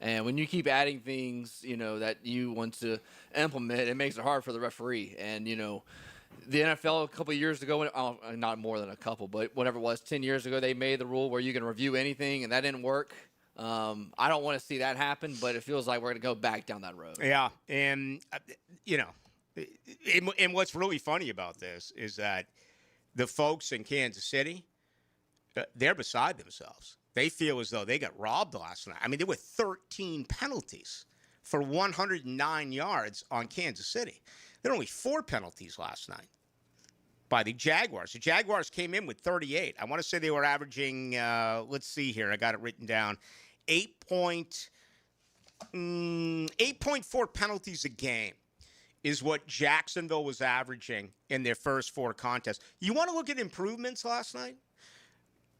And when you keep adding things, that you want to implement, it makes it hard for the referee. And, the NFL a couple of years ago, not more than a couple, but whatever it was, 10 years ago, they made the rule where you can review anything, and that didn't work. I don't want to see that happen, but it feels like we're going to go back down that road. Yeah, and, and what's really funny about this is that the folks in Kansas City, they're beside themselves. They feel as though they got robbed last night. I mean, there were 13 penalties for 109 yards on Kansas City. There were only 4 penalties last night by the Jaguars. The Jaguars came in with 38. I want to say they were averaging, let's see here. I got it written down. 8.4 penalties a game is what Jacksonville was averaging in their first 4 contests. You want to look at improvements last night?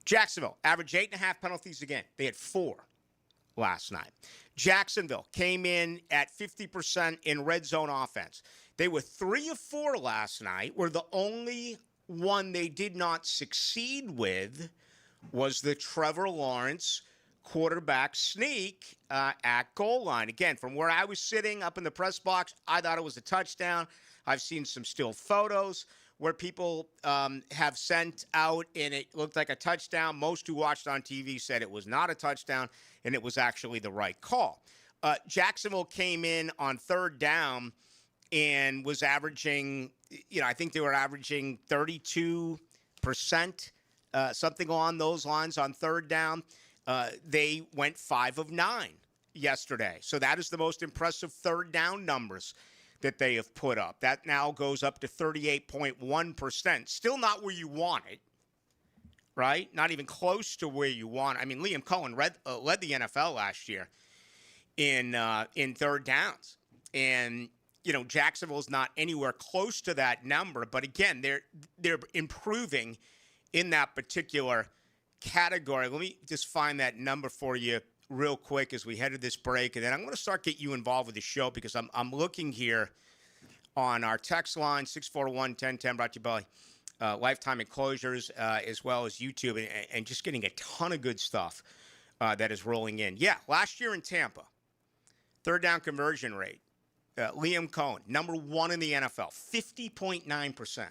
Jacksonville averaged 8.5 penalties a game. They had 4 last night. Jacksonville came in at 50% in red zone offense. They were 3 of 4 last night, where the only one they did not succeed with was the Trevor Lawrence quarterback sneak at goal line. Again, from where I was sitting up in the press box, I thought it was a touchdown. I've seen some still photos where people have sent out, and it looked like a touchdown. Most who watched on TV said it was not a touchdown, and it was actually the right call. Jacksonville came in on 3rd down and was averaging, I think they were averaging 32%, something along those lines on 3rd down. They went 5 of 9 yesterday. So that is the most impressive 3rd down numbers that they have put up. That now goes up to 38.1%. Still not where you want it, right? Not even close to where you want it. I mean, Liam Cohen led the NFL last year in third downs. And, Jacksonville's not anywhere close to that number. But, again, they're improving in that particular category. Let me just find that number for you real quick as we head to this break. And then I'm going to start get you involved with the show because I'm looking here on our text line, 641-1010, brought to you by Lifetime Enclosures, as well as YouTube, and just getting a ton of good stuff that is rolling in. Yeah, last year in Tampa, third down conversion rate, Liam Cohen, number 1 in the NFL, 50.9%.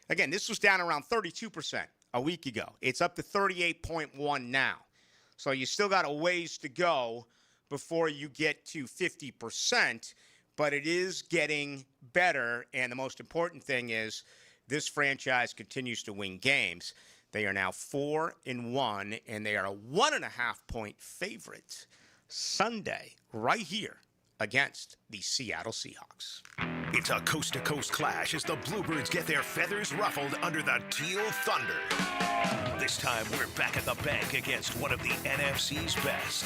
Again, this was down around 32% a week ago. It's up to 38.1 now. So you still got a ways to go before you get to 50%, but it is getting better. And the most important thing is this franchise continues to win games. They are now 4-1, and they are a 1.5-point favorite Sunday right here against the Seattle Seahawks. It's a coast-to-coast clash as the Bluebirds get their feathers ruffled under the Teal Thunder. This time, we're back at the bank against one of the NFC's best.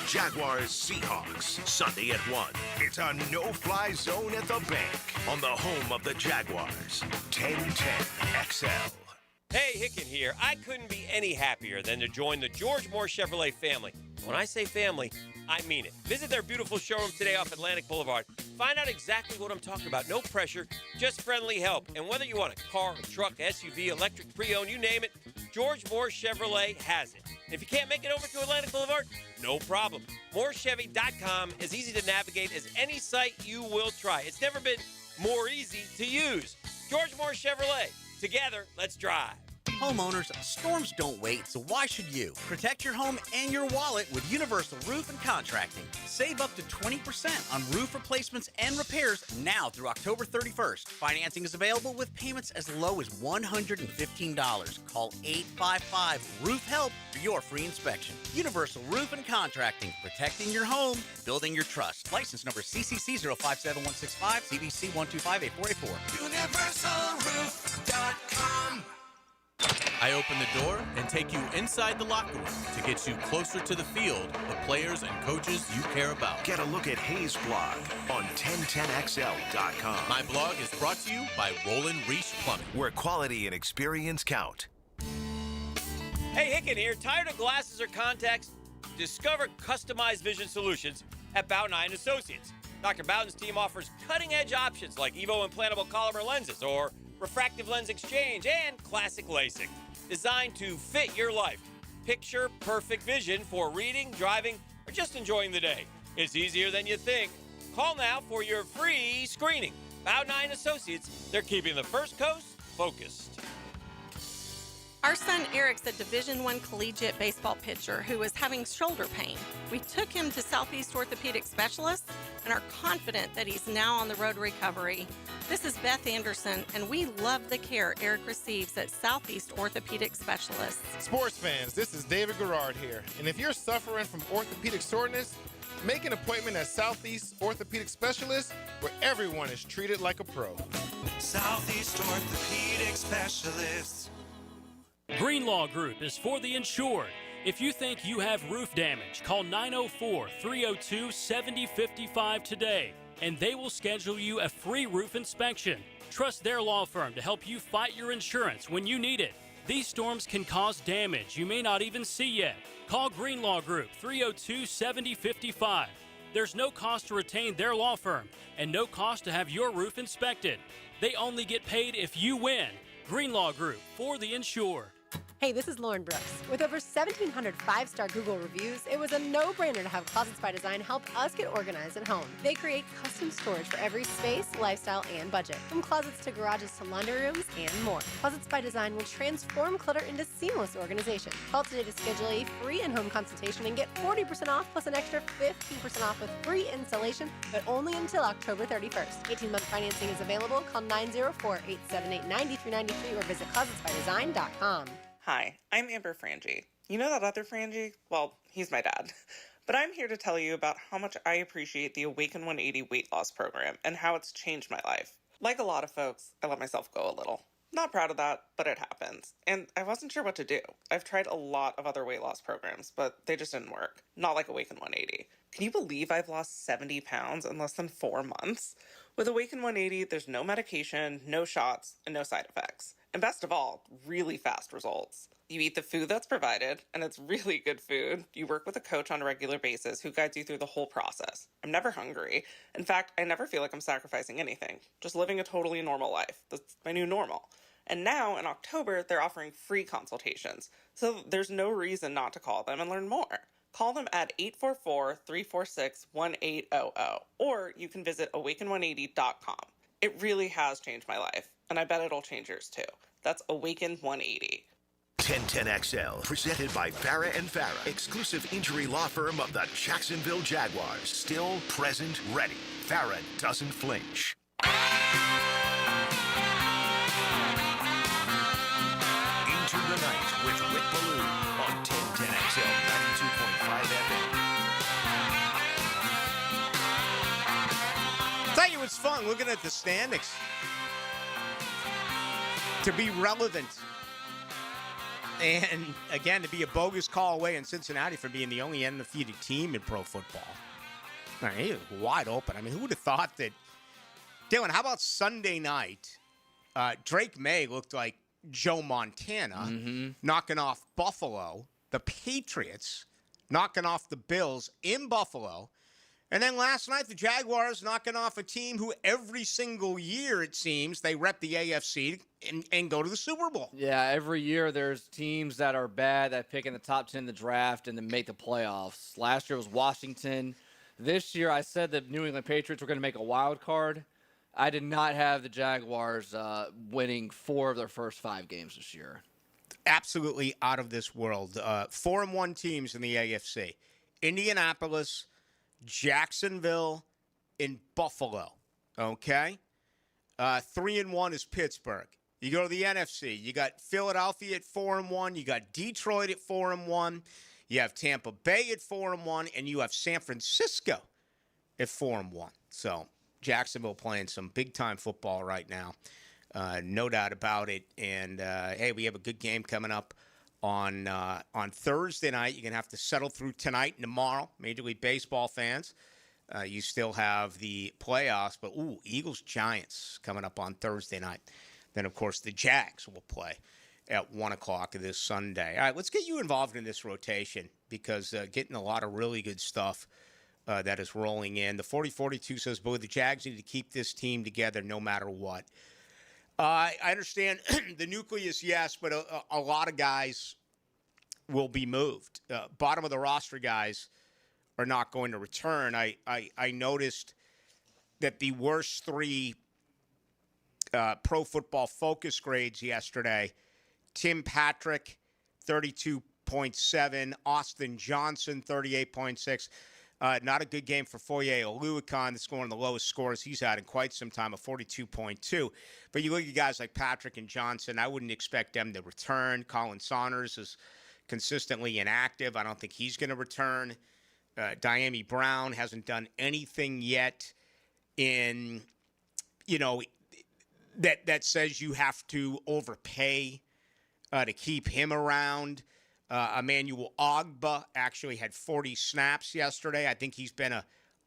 Jaguars Seahawks, Sunday at 1. It's a no-fly zone at the bank on the home of the Jaguars. 1010 XL. Hey, Hicken here. I couldn't be any happier than to join the George Moore Chevrolet family. When I say family, I mean it. Visit their beautiful showroom today off Atlantic Boulevard. Find out exactly what I'm talking about. No pressure, just friendly help. And whether you want a car, a truck, SUV, electric, pre-owned, you name it, George Moore Chevrolet has it. And if you can't make it over to Atlantic Boulevard, no problem. MooreChevy.com is easy to navigate as any site you will try. It's never been more easy to use. George Moore Chevrolet. Together, let's drive. Homeowners, storms don't wait, so why should you? Protect your home and your wallet with Universal Roof and Contracting. Save up to 20% on roof replacements and repairs now through October 31st. Financing is available with payments as low as $115. Call 855-ROOF-HELP for your free inspection. Universal Roof and Contracting, protecting your home, building your trust. License number CCC 057165, CBC 1258484. UniversalRoof.com. I open the door and take you inside the locker room to get you closer to the field, the players and coaches you care about. Get a look at Hayes' blog on 1010XL.com. My blog is brought to you by Roland Reach Plumbing, where quality and experience count. Hey, Hicken here. Tired of glasses or contacts? Discover customized vision solutions at Ballou & Associates. Dr. Bowden's team offers cutting-edge options like Evo implantable Collamer lenses or refractive lens exchange and classic LASIK, designed to fit your life. Picture perfect vision for reading, driving, or just enjoying the day. It's easier than you think. Call now for your free screening. Ballou & Associates, they're keeping the First Coast focused. Our son Eric's a Division I collegiate baseball pitcher who is having shoulder pain. We took him to Southeast Orthopedic Specialists and are confident that he's now on the road to recovery. This is Beth Anderson, and we love the care Eric receives at Southeast Orthopedic Specialists. Sports fans, this is David Garrard here. And if you're suffering from orthopedic soreness, make an appointment at Southeast Orthopedic Specialists, where everyone is treated like a pro. Southeast Orthopedic Specialists. Greenlaw Group is for the insured. If you think you have roof damage, call 904-302-7055 today, and they will schedule you a free roof inspection. Trust their law firm to help you fight your insurance when you need it. These storms can cause damage you may not even see yet. Call Greenlaw Group 302-7055. There's no cost to retain their law firm and no cost to have your roof inspected. They only get paid if you win. Greenlaw Group, for the insured. Hey, this is Lauren Brooks. With over 1,700 5-star Google reviews, it was a no-brainer to have Closets by Design help us get organized at home. They create custom storage for every space, lifestyle, and budget. From closets to garages to laundry rooms and more. Closets by Design will transform clutter into seamless organization. Call today to schedule a free in-home consultation and get 40% off plus an extra 15% off with free installation, but only until October 31st. 18-month financing is available. Call 904-878-9393 or visit closetsbydesign.com. Hi, I'm Amber Frangie. You know that other Frangie? Well, he's my dad. But I'm here to tell you about how much I appreciate the Awaken 180 weight loss program and how it's changed my life. Like a lot of folks, I let myself go a little. Not proud of that, but it happens. And I wasn't sure what to do. I've tried a lot of other weight loss programs, but they just didn't work. Not like Awaken 180. Can you believe I've lost 70 pounds in less than 4 months? With Awaken 180, there's no medication, no shots, and no side effects. And best of all, really fast results. You eat the food that's provided, and it's really good food. You work with a coach on a regular basis who guides you through the whole process. I'm never hungry. In fact, I never feel like I'm sacrificing anything. Just living a totally normal life. That's my new normal. And now, in October, they're offering free consultations. So there's no reason not to call them and learn more. Call them at 844-346-1800, or you can visit awaken180.com. It really has changed my life, and I bet it'll change yours too. That's Awaken 180. 1010XL, presented by Farah and Farah, exclusive injury law firm of the Jacksonville Jaguars. Still, present, ready. Farah doesn't flinch. Into the night with Ballou on 1010XL 92.5 FM. Tell you it's fun looking at the standings. To be relevant. And, again, to be a bogus call away in Cincinnati from being the only undefeated team in pro football. I mean, he was wide open. I mean, who would have thought that? Dylan, how about Sunday night? Drake May looked like Joe Montana knocking off Buffalo. The Patriots knocking off the Bills in Buffalo. And then last night, the Jaguars knocking off a team who every single year, it seems, they rep the AFC and go to the Super Bowl. Yeah, every year there's teams that are bad that pick in the top 10 in the draft and then make the playoffs. Last year was Washington. This year I said that New England Patriots were going to make a wild card. I did not have the Jaguars winning 4 of their first 5 games this year. Absolutely out of this world. 4-1 teams in the AFC. Indianapolis, Jacksonville, and Buffalo. Okay? 3-1 is Pittsburgh. You go to the NFC. You got Philadelphia at 4-1. You got Detroit at 4-1. You have Tampa Bay at 4-1, and you have San Francisco at 4-1. So Jacksonville playing some big-time football right now. No doubt about it. And, hey, we have a good game coming up on Thursday night. You're going to have to settle through tonight and tomorrow, Major League Baseball fans. You still have the playoffs, but, Eagles-Giants coming up on Thursday night. Then, of course, the Jags will play at 1 o'clock this Sunday. All right, let's get you involved in this rotation because getting a lot of really good stuff that is rolling in. The 4042 says, boy, the Jags need to keep this team together no matter what. I understand the nucleus, yes, but a lot of guys will be moved. Bottom of the roster guys are not going to return. I noticed that the worst 3 Pro Football Focus grades yesterday, Tim Patrick, 32.7, Austin Johnson, 38.6. Not a good game for Foye Oluokun. That's one of the lowest scores he's had in quite some time, a 42.2. But you look at guys like Patrick and Johnson, I wouldn't expect them to return. Colin Saunders is consistently inactive. I don't think he's going to return. Diami Brown hasn't done anything yet in, that says you have to overpay to keep him around. Emmanuel Ogba actually had 40 snaps yesterday. I think he's been a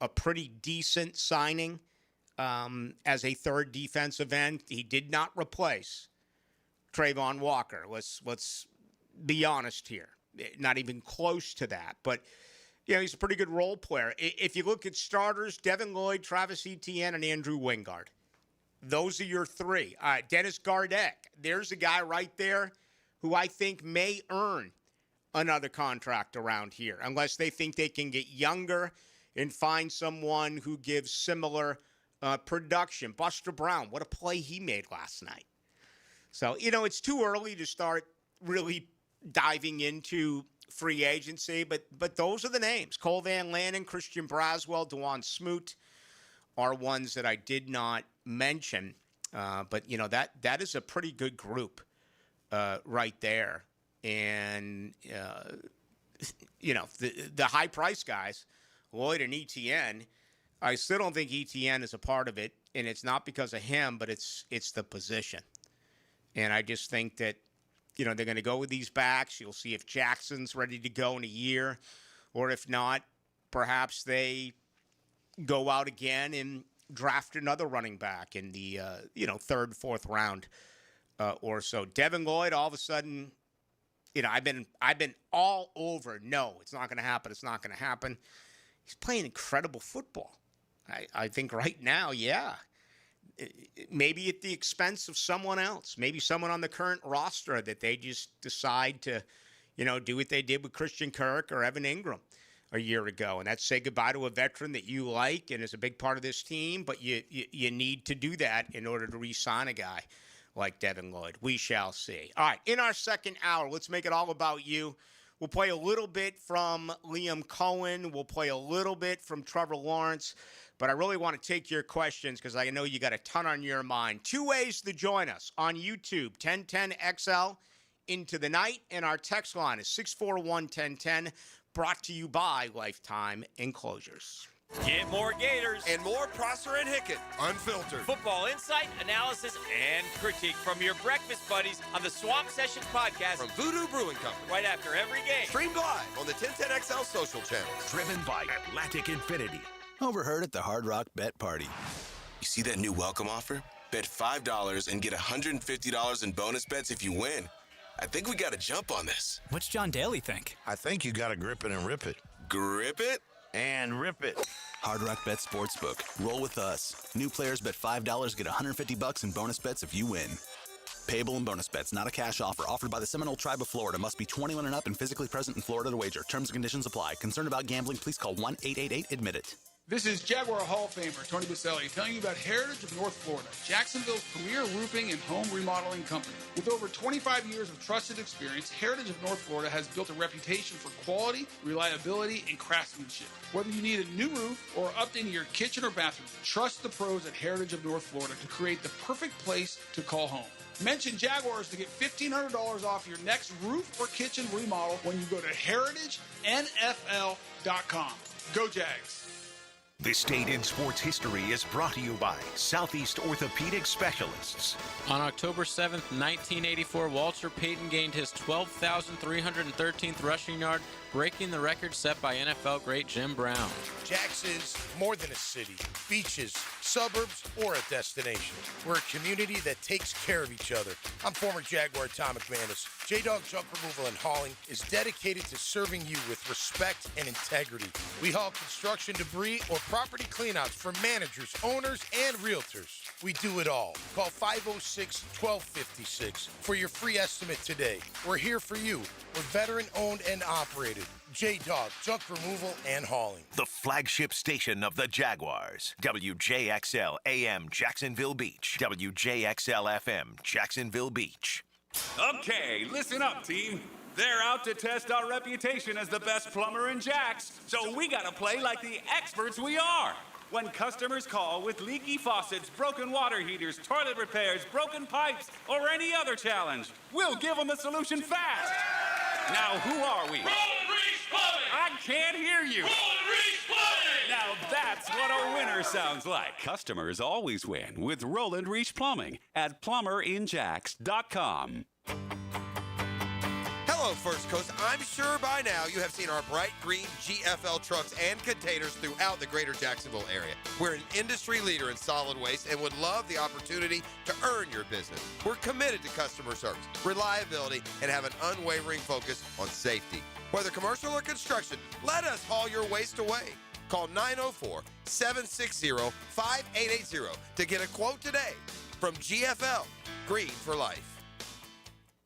pretty decent signing as a third defensive end. He did not replace Trayvon Walker. Let's be honest here. Not even close to that. But, he's a pretty good role player. If you look at starters, Devin Lloyd, Travis Etienne, and Andrew Wingard. Those are your 3. Dennis Gardeck. There's a guy right there who I think may earn another contract around here, unless they think they can get younger and find someone who gives similar production. Buster Brown, what a play he made last night. So, it's too early to start really diving into free agency, but those are the names. Cole Van Lannon, Christian Braswell, DeJuan Smoot are ones that I did not mention. But, that is a pretty good group right there. And, the high-price guys, Lloyd and Etienne, I still don't think Etienne is a part of it, and it's not because of him, but it's the position. And I just think that, they're going to go with these backs. You'll see if Jackson's ready to go in a year, or if not, perhaps they go out again and draft another running back in the, third, fourth round or so. Devin Lloyd, all of a sudden, I've been all over. No, it's not going to happen. It's not going to happen. He's playing incredible football. I think right now, yeah. Maybe at the expense of someone else, maybe someone on the current roster that they just decide to, do what they did with Christian Kirk or Evan Ingram a year ago. And that's say goodbye to a veteran that you like and is a big part of this team, but you need to do that in order to re-sign a guy like Devin Lloyd. We shall see. All right, in our second hour, let's make it all about you. We'll play a little bit from Liam Cohen. We'll play a little bit from Trevor Lawrence. But I really want to take your questions because I know you got a ton on your mind. 2 ways to join us on YouTube, 1010XL into the night. And our text line is 641-1010, brought to you by Lifetime Enclosures. Get more Gators And more Prosser and Hickett, unfiltered. football insight, analysis, and critique from your breakfast buddies on the Swamp Sessions podcast From Voodoo Brewing Company. right after every game. Streamed live on the 1010XL social channels. Driven by Atlantic Infinity. Overheard at the Hard Rock Bet Party. You see that new welcome offer? Bet $5 and get $150 in bonus bets if you win. I think we got to jump on this. What's John Daly think? I think you got to grip it and rip it. Grip it? And rip it. Hard Rock Bet Sportsbook. Roll with us. New players bet $5, get $150 in bonus bets if you win. Payable in bonus bets, not a cash offer. Offered by the Seminole Tribe of Florida. Must be 21 and up and physically present in Florida to wager. Terms and conditions apply. Concerned about gambling? Please call 1-888-ADMIT-IT. This is Jaguar Hall of Famer Tony Baselli telling you about Heritage of North Florida, Jacksonville's premier roofing and home remodeling company. With over 25 years of trusted experience, Heritage of North Florida has built a reputation for quality, reliability, and craftsmanship. Whether you need a new roof or updating your kitchen or bathroom, trust the pros at Heritage of North Florida to create the perfect place to call home. Mention Jaguars to get $1,500 off your next roof or kitchen remodel when you go to heritagenfl.com. Go Jags! This date in sports history is brought to you by Southeast Orthopedic Specialists. On October 7th, 1984, Walter Payton gained his 12,313th rushing yard, breaking the record set by NFL great Jim Brown. Jax is more than a city, beaches, suburbs, or a destination. We're a community that takes care of each other. I'm former Jaguar Tom McManus. J-Dog Junk Removal and Hauling is dedicated to serving you with respect and integrity. We haul construction debris or property cleanouts for managers, owners, and realtors. We do it all. Call 506-1256 for your free estimate today. We're here for you. We're veteran-owned and operated. J-Dog Junk Removal and Hauling. The flagship station of the Jaguars. WJXL AM Jacksonville Beach. WJXL FM Jacksonville Beach. Okay, listen up, team. They're out to test our reputation as the best plumber in Jax, so we gotta play like the experts we are. When customers call with leaky faucets, broken water heaters, toilet repairs, broken pipes, or any other challenge, we'll give them the solution fast. Now, who are we? Roland Reese Plumbing! I can't hear you. Roland Reese Plumbing! Now that's what a winner sounds like. Customers always win with Roland Reese Plumbing at plumberinjax.com. Hello, First Coast. I'm sure by now you have seen our bright green GFL trucks and containers throughout the greater Jacksonville area. We're an industry leader in solid waste and would love the opportunity to earn your business. We're committed to customer service, reliability, and have an unwavering focus on safety. Whether commercial or construction, let us haul your waste away. Call 904-760-5880 to get a quote today from GFL, Green for Life.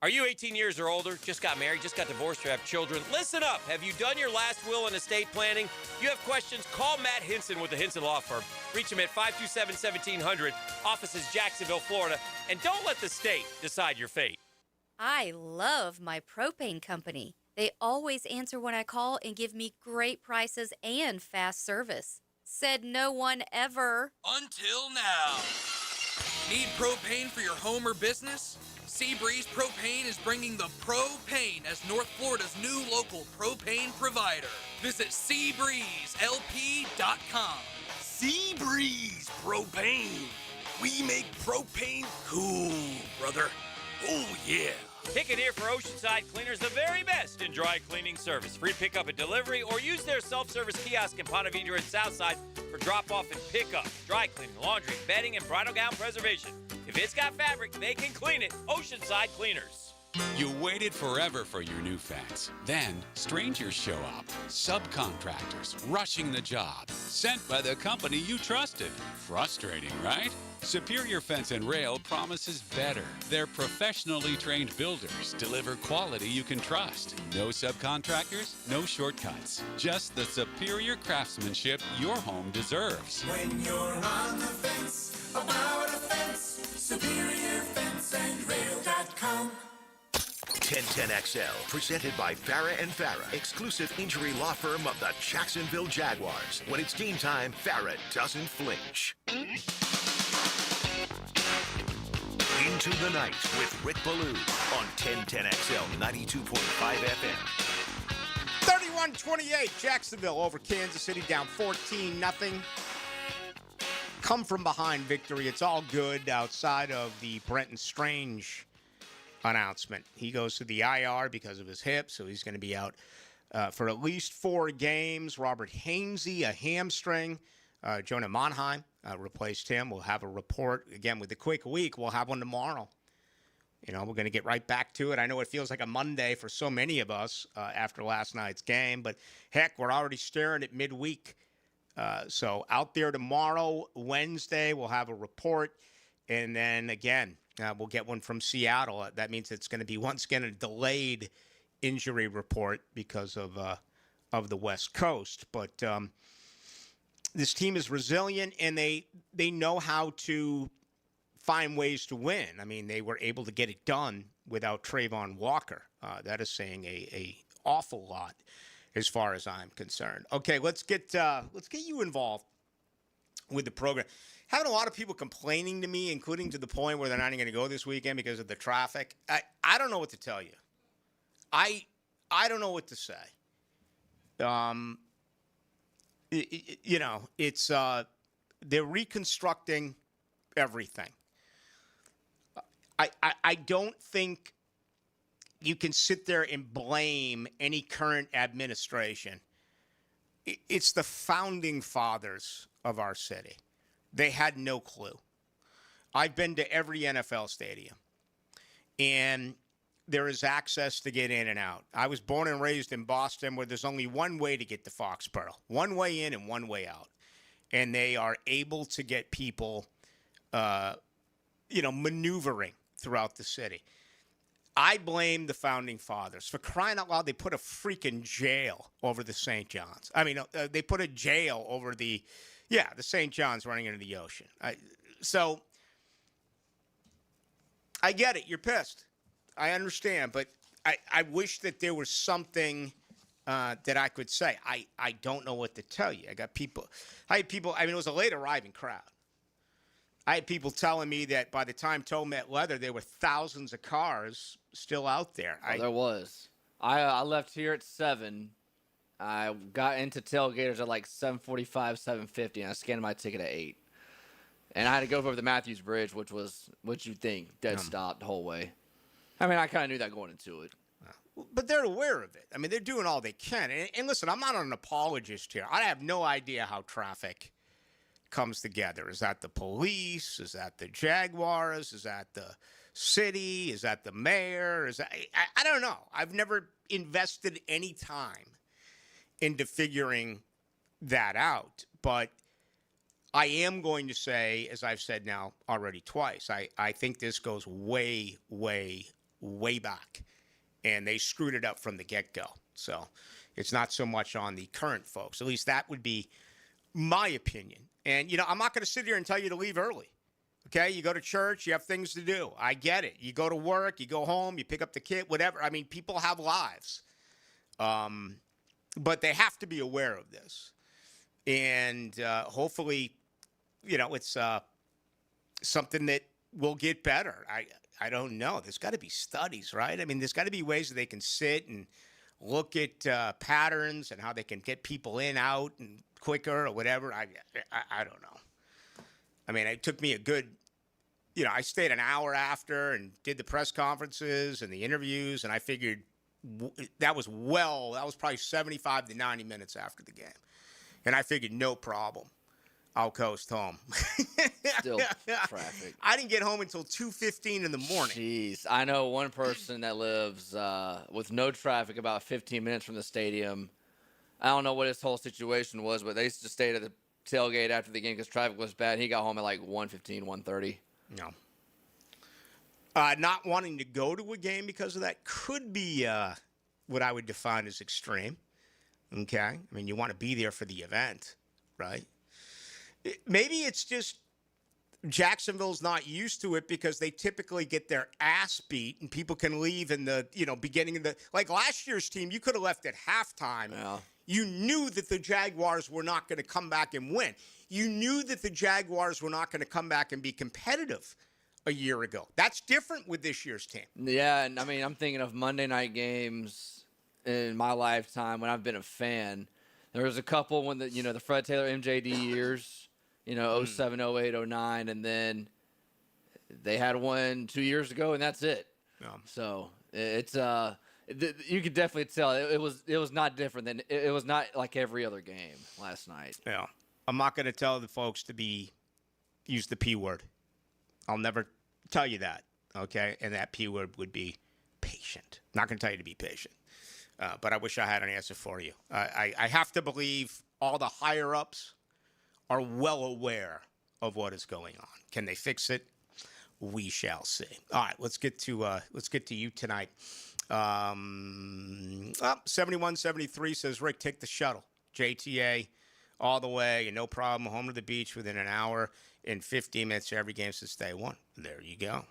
Are you 18 years or older, just got married, just got divorced, or have children? Listen up. Have you done your last will and estate planning? If you have questions, call Matt Hinson with the Hinson Law Firm. Reach him at 527-1700. Office is Jacksonville, Florida. And don't let the state decide your fate. I love my propane company. They always answer when I call and give me great prices and fast service. Said no one ever. Until now. Need propane for your home or business? Seabreeze Propane is bringing the propane as North Florida's new local propane provider. Visit SeabreezeLP.com. Seabreeze Propane. We make propane cool, brother. Oh, yeah. Pick it here for Oceanside Cleaners, the very best in dry cleaning service. Free pickup and delivery, or use their self-service kiosk in Ponte Vedra and Southside for drop-off and pickup. Dry cleaning, laundry, bedding, and bridal gown preservation. If it's got fabric, they can clean it. Oceanside Cleaners. You waited forever for your new fence. Then, strangers show up. Subcontractors rushing the job. Sent by the company you trusted. Frustrating, right? Superior Fence and Rail promises better. Their professionally trained builders deliver quality you can trust. No subcontractors, no shortcuts. Just the superior craftsmanship your home deserves. When you're on the fence, about a fence, superiorfenceandrail.com. 1010XL, presented by Farah and Farah, exclusive injury law firm of the Jacksonville Jaguars. When it's game time, Farah doesn't flinch. Into the Night with Rick Ballou on 1010XL 92.5 FM. 31-28, Jacksonville over Kansas City, down 14-0. Come from behind victory. It's all good outside of the Brenton Strange announcement. He goes to the IR because of his hip, so he's going to be out for at least 4 games. Robert Hainsey, a hamstring. Jonah Monheim replaced him. We'll have a report. Again, with the quick week, we'll have one tomorrow. You know, we're going to get right back to it. I know it feels like a Monday for so many of us after last night's game, but heck, we're already staring at midweek. So out there tomorrow, Wednesday, we'll have a report. And then, again, we'll get one from Seattle. That means it's going to be, once again, a delayed injury report because of the West Coast. But this team is resilient, and they know how to find ways to win. I mean, they were able to get it done without Trayvon Walker. That is saying a awful lot as far as I'm concerned. Okay, let's get you involved with the program. Having a lot of people complaining to me, including to the point where they're not even going to go this weekend because of the traffic. I don't know what to tell you. I don't know what to say. It's they're reconstructing everything. I don't think you can sit there and blame any current administration. It's the founding fathers of our city. They had no clue. I've been to every NFL stadium, and there is access to get in and out. I was born and raised in Boston, where there's only one way to get to Foxborough, one way in and one way out. And they are able to get people, maneuvering throughout the city. I blame the founding fathers. For crying out loud, they put a freaking jail over the St. John's. I mean, they put a jail over the St. John's running into the ocean. So I get it. You're pissed. I understand, but I wish that there was something that I could say. I don't know what to tell you. I had people, it was a late arriving crowd. I had people telling me that by the time Toe met Leather, there were thousands of cars still out there. There was. I left here at 7. I got into tailgaters at like 7:45, 7:50, and I scanned my ticket at 8. And I had to go over the Matthews Bridge, which was, what you think, dead stop the whole way. I mean, I kind of knew that going into it. But they're aware of it. I mean, they're doing all they can. And listen, I'm not an apologist here. I have no idea how traffic comes together. Is that the police? Is that the Jaguars? Is that the city? Is that the mayor? I don't know. I've never invested any time into figuring that out. But I am going to say, as I've said now already twice, I think this goes way, way, way back. And they screwed it up from the get-go. So it's not so much on the current folks. At least that would be my opinion. And, I'm not going to sit here and tell you to leave early. Okay? You go to church, you have things to do. I get it. You go to work, you go home, you pick up the kid, whatever. I mean, people have lives. But they have to be aware of this. And hopefully, it's something that will get better. I don't know. There's got to be studies, right? I mean, there's got to be ways that they can sit and look at patterns and how they can get people in, out, and quicker or whatever. I don't know. I mean, it took me a good, I stayed an hour after and did the press conferences and the interviews, and I figured that was probably 75 to 90 minutes after the game. And I figured no problem. I'll coast home. Still traffic. I didn't get home until 2:15 in the morning. Jeez. I know one person that lives with no traffic about 15 minutes from the stadium. I don't know what his whole situation was, but they used to stay at the tailgate after the game because traffic was bad. He got home at like 1:15, 1:30. No. Not wanting to go to a game because of that could be what I would define as extreme. Okay? I mean, you want to be there for the event, right? Maybe it's just Jacksonville's not used to it because they typically get their ass beat and people can leave in the, beginning of the – like last year's team, you could have left at halftime. Yeah. You knew that the Jaguars were not going to come back and win. You knew that the Jaguars were not going to come back and be competitive a year ago. That's different with this year's team. Yeah, and I mean, I'm thinking of Monday night games in my lifetime when I've been a fan. There was a couple when the Fred Taylor MJD years – 07, 08, 09, and then they had one 2 years ago, and that's it. Yeah. So it's you could definitely tell it was not different than it was not like every other game last night. Yeah, I'm not going to tell the folks to use the P word. I'll never tell you that. Okay, and that P word would be patient. Not going to tell you to be patient, but I wish I had an answer for you. I have to believe all the higher ups are well aware of what is going on. Can they fix it? We shall see. All right, let's get to you tonight. 7173 says, Rick, take the shuttle. JTA all the way and no problem. Home to the beach within an hour and 15 minutes every game since day one. There you go.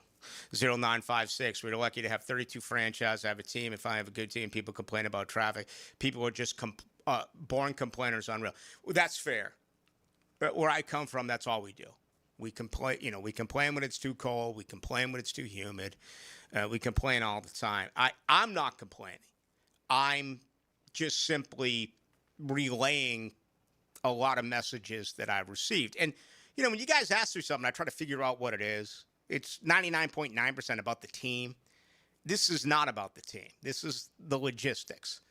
0956. We're lucky to have 32 franchises. I have a team. If I have a good team, people complain about traffic. People are just boring complainers. Unreal. Well, that's fair. But where I come from, that's all we do. We complain, we complain when it's too cold. We complain when it's too humid. We complain all the time. I'm not complaining. I'm just simply relaying a lot of messages that I've received. And, when you guys ask me something, I try to figure out what it is. It's 99.9% about the team. This is not about the team. This is the logistics.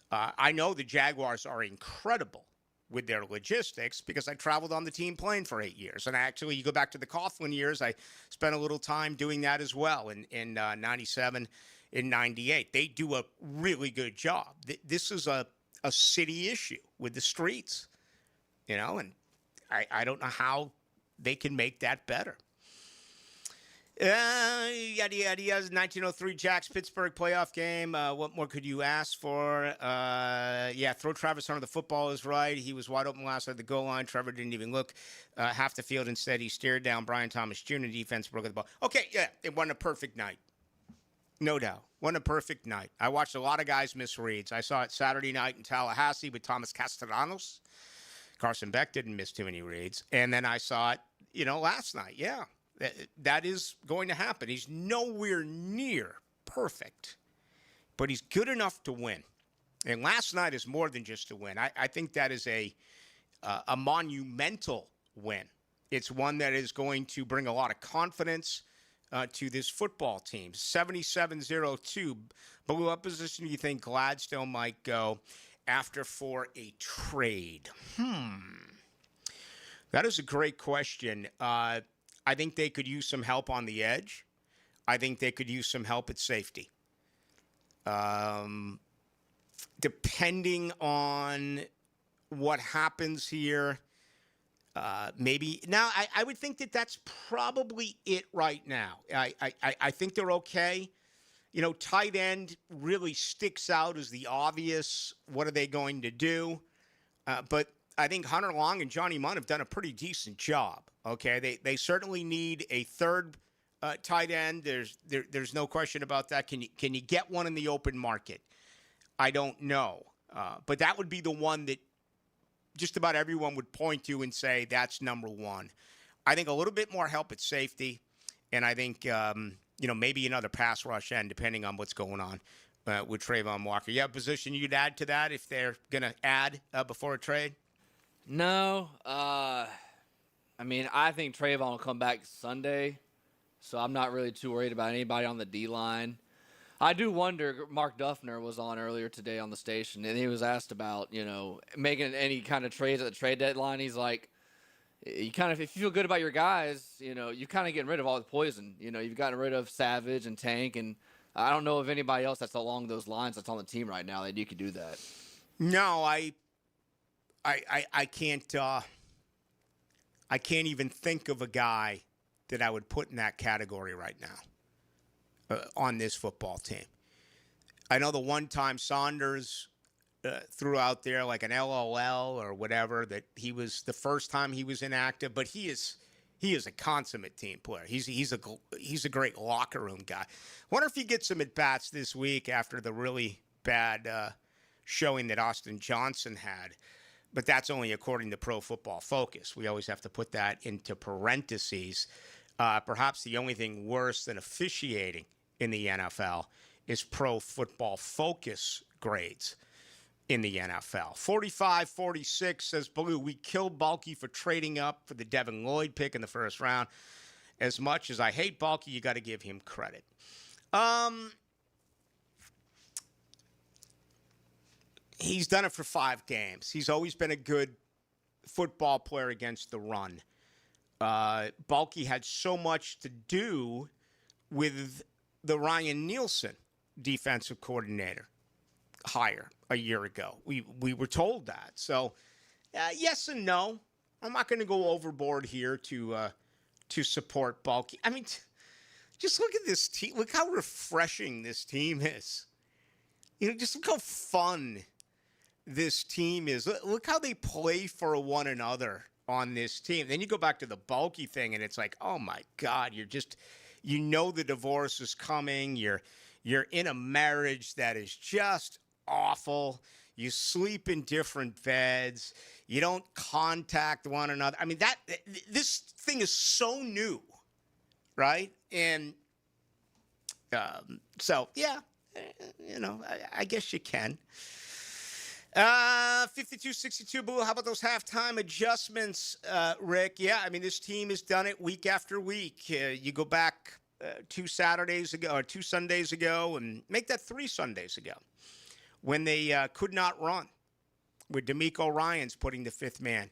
I know the Jaguars are incredible with their logistics because I traveled on the team plane for 8 years. And actually, you go back to the Coughlin years, I spent a little time doing that as well in 97 and 98. They do a really good job. This is a city issue with the streets, and I don't know how they can make that better. Yada, yada, yada. 1903 Jacks Pittsburgh playoff game. What more could you ask for? Throw Travis Hunter the football is right. He was wide open last at the goal line. Trevor didn't even look half the field. Instead, he stared down Brian Thomas Jr. Defense broke the ball. Okay, yeah, it wasn't a perfect night. No doubt. Wasn't a perfect night. I watched a lot of guys miss reads. I saw it Saturday night in Tallahassee with Thomas Castellanos. Carson Beck didn't miss too many reads. And then I saw it, last night. Yeah. That is going to happen. He's nowhere near perfect, but he's good enough to win. And last night is more than just a win. I think that is a monumental win. It's one that is going to bring a lot of confidence to this football team. 77-02. Ballou, what position do you think Gladstone might go after for a trade? That is a great question. I think they could use some help on the edge. I think they could use some help at safety. Depending on what happens here, maybe. Now, I would think that that's probably it right now. I think they're okay. Tight end really sticks out as the obvious. What are they going to do? But I think Hunter Long and Johnny Munn have done a pretty decent job. Okay, they certainly need a third tight end. There's no question about that. Can you get one in the open market? I don't know, but that would be the one that just about everyone would point to and say that's number one. I think a little bit more help at safety, and I think maybe another pass rush end depending on what's going on with Trayvon Walker. You have a position you'd add to that if they're going to add before a trade? No. I think Trayvon will come back Sunday. So I'm not really too worried about anybody on the D-line. I do wonder, Mark Duffner was on earlier today on the station, and he was asked about, making any kind of trades at the trade deadline. He's like, if you feel good about your guys, you kind of getting rid of all the poison. You've gotten rid of Savage and Tank, and I don't know of anybody else that's along those lines that's on the team right now that you could do that. No, I can't. I can't even think of a guy that I would put in that category right now on this football team. I know the one time Saunders threw out there like an LOL or whatever, that he was the first time he was inactive, but he is a consummate team player. He's a great locker room guy. Wonder if he gets some at bats this week after the really bad showing that Austin Johnson had. But that's only according to Pro Football Focus. We always have to put that into parentheses. Perhaps the only thing worse than officiating in the NFL is Pro Football Focus grades in the NFL. 45-46 says Ballou, we killed Bulky for trading up for the Devin Lloyd pick in the first round. As much as I hate Bulky, you got to give him credit. He's done it for 5 games. He's always been a good football player against the run. Bulky had so much to do with the Ryan Nielsen defensive coordinator hire a year ago. We were told that. So, yes and no. I'm not going to go overboard here to support Bulky. I mean, just look at this team. Look how refreshing this team is. Just look how fun this team is. Look how they play for one another on this team. Then you go back to the Bulky thing, and it's like, oh my God, the divorce is coming. You're in a marriage that is just awful. You sleep in different beds. You don't contact one another. I mean, this thing is so new, right? And so, yeah, I guess you can. 52-62, Boo. How about those halftime adjustments, Rick? Yeah, I mean, this team has done it week after week. You go back 2 Saturdays ago or 2 Sundays ago and make that 3 Sundays ago when they could not run with D'Amico Ryans putting the 5th man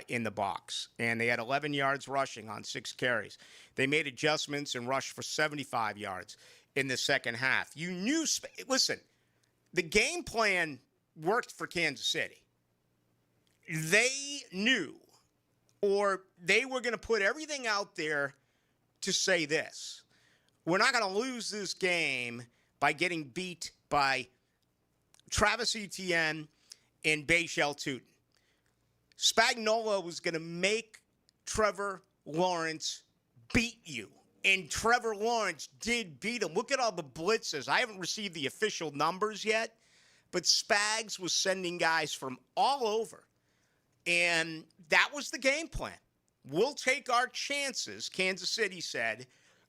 in the box. And they had 11 yards rushing on 6 carries. They made adjustments and rushed for 75 yards in the second half. You knew, listen, the game plan worked for Kansas City. They knew, or they were going to put everything out there to say this: we're not going to lose this game by getting beat by Travis Etienne and Bashal Tootin. Spagnuolo was going to make Trevor Lawrence beat you. And Trevor Lawrence did beat him. Look at all the blitzes. I haven't received the official numbers yet, but Spags was sending guys from all over. And that was the game plan. We'll take our chances, Kansas City said,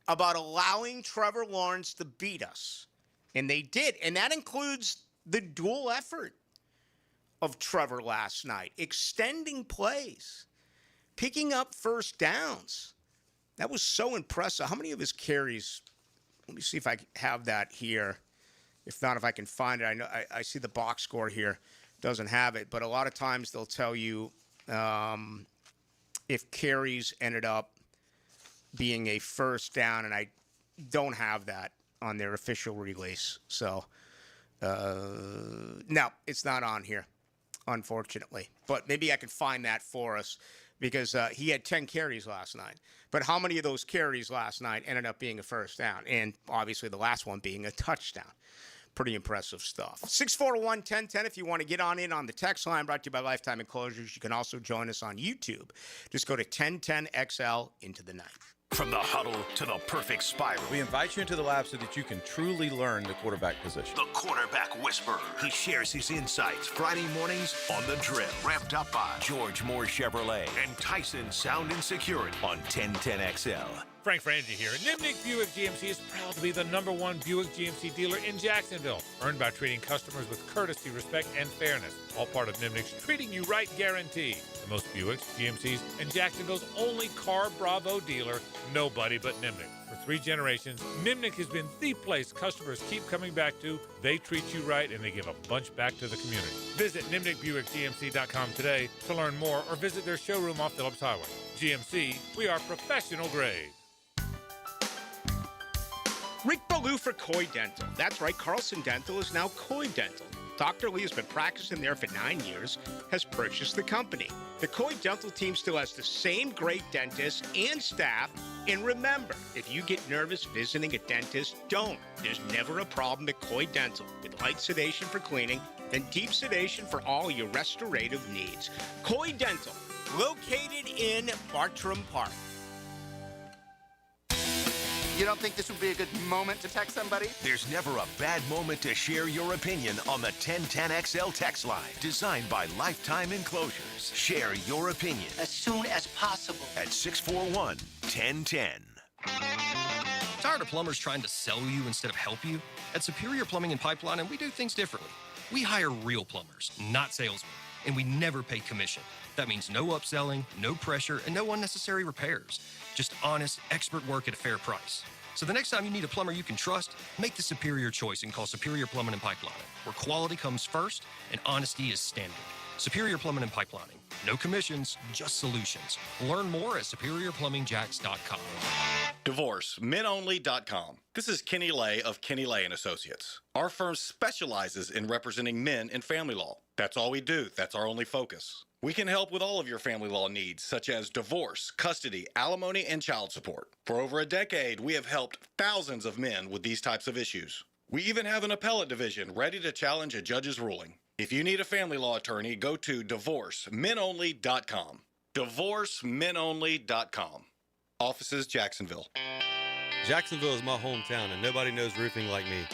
about allowing Trevor Lawrence to beat us. And they did. And that includes the dual effort of Trevor last night, extending plays, picking up first downs. That was so impressive. How many of his carries? Let me see if I have that here. If not, if I can find it. I know I see the box score here. Doesn't have it. But a lot of times they'll tell you if carries ended up being a first down, and I don't have that on their official release. So, no, it's not on here, unfortunately. But maybe I can find that for us, because he had 10 carries last night. But how many of those carries last night ended up being a first down? And obviously the last one being a touchdown. Pretty impressive stuff. 641-1010 if you want to get on in on the text line, brought to you by Lifetime Enclosures. You can also join us on YouTube. Just go to 1010XL into the night. From the huddle to the perfect spiral. We invite you into the lab so that you can truly learn the quarterback position. The Quarterback Whisperer. He shares his insights Friday mornings on The Drill. Wrapped up by George Moore Chevrolet and Tyson Sound and Security on 1010XL. Frank Frangie here. Nimnick Buick GMC is proud to be the #1 Buick GMC dealer in Jacksonville. Earned by treating customers with courtesy, respect, and fairness. All part of Nimnick's Treating You Right guarantee. The most Buicks, GMCs, and Jacksonville's only Car Bravo dealer, nobody but Nimnick. For 3 generations, Nimnick has been the place customers keep coming back to. They treat you right, and they give a bunch back to the community. Visit NimnickBuickGMC.com today to learn more or visit their showroom off Phillips Highway. GMC, we are professional grade. Rick Ballou for Coy Dental. That's right, Carlson Dental is now Coy Dental. Dr. Lee has been practicing there for 9 years, has purchased the company. The Coy Dental team still has the same great dentists and staff. And remember, if you get nervous visiting a dentist, don't. There's never a problem at Coy Dental. With light sedation for cleaning, then deep sedation for all your restorative needs. Coy Dental, located in Bartram Park. You don't think this would be a good moment to text somebody? There's never a bad moment to share your opinion on the 1010XL text line. Designed by Lifetime Enclosures. Share your opinion As soon as possible. at 641-1010. Tired of plumbers trying to sell you instead of help you? At Superior Plumbing and Pipeline, we do things differently. We hire real plumbers, not salesmen, and we never pay commission. That means no upselling, no pressure, and no unnecessary repairs. Just honest, expert work at a fair price. So the next time you need a plumber you can trust, make the superior choice and call Superior Plumbing and Pipelining, where quality comes first and honesty is standard. Superior Plumbing and Pipelining. No commissions, just solutions. Learn more at superiorplumbingjacks.com. DivorceMenOnly.com. This is Kenny Lay of Kenny Lay & Associates. Our firm specializes in representing men in family law. That's all we do. That's our only focus. We can help with all of your family law needs, such as divorce, custody, alimony, and child support. For over a decade, we have helped thousands of men with these types of issues. We even have an appellate division ready to challenge a judge's ruling. If you need a family law attorney, go to DivorceMenOnly.com. DivorceMenOnly.com. Offices, Jacksonville. Jacksonville is my hometown, and nobody knows roofing like me.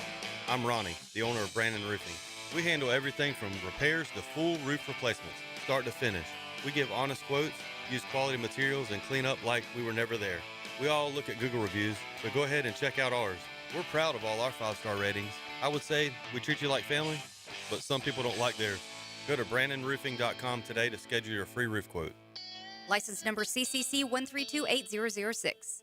I'm Ronnie, the owner of Brandon Roofing. We handle everything from repairs to full roof replacements, start to finish. We give honest quotes, use quality materials, and clean up like we were never there. We all look at Google reviews, so go ahead and check out ours. We're proud of all our 5-star ratings. I would say we treat you like family, but some people don't like theirs. Go to BrandonRoofing.com today to schedule your free roof quote. License number CCC 1328006.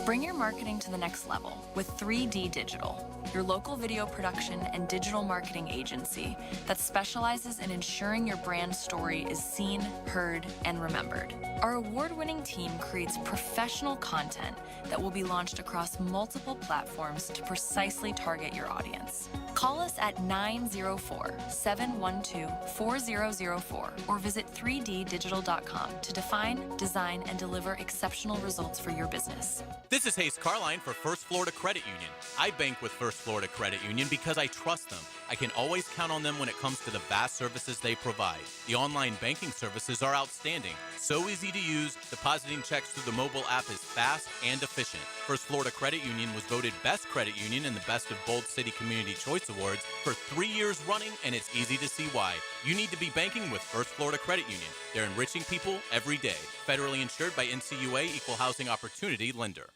Bring your marketing to the next level with 3D Digital, your local video production and digital marketing agency that specializes in ensuring your brand story is seen, heard, and remembered. Our award-winning team creates professional content that will be launched across multiple platforms to precisely target your audience. Call us at 904-712-4004 or visit 3ddigital.com to define, design, and deliver exceptional results for your business. This is Hayes Carline for First Florida Credit Union. I bank with First Florida Credit Union because I trust them. I can always count on them when it comes to the vast services they provide. The online banking services are outstanding, so easy to use. Depositing checks through the mobile app is fast and efficient. First Florida Credit Union was voted Best Credit Union in the Best of Bold City Community Choice Awards for 3 years running, and it's easy to see why. You need to be banking with First Florida Credit Union. They're enriching people every day. Federally insured by NCUA, Equal Housing Opportunity Lender.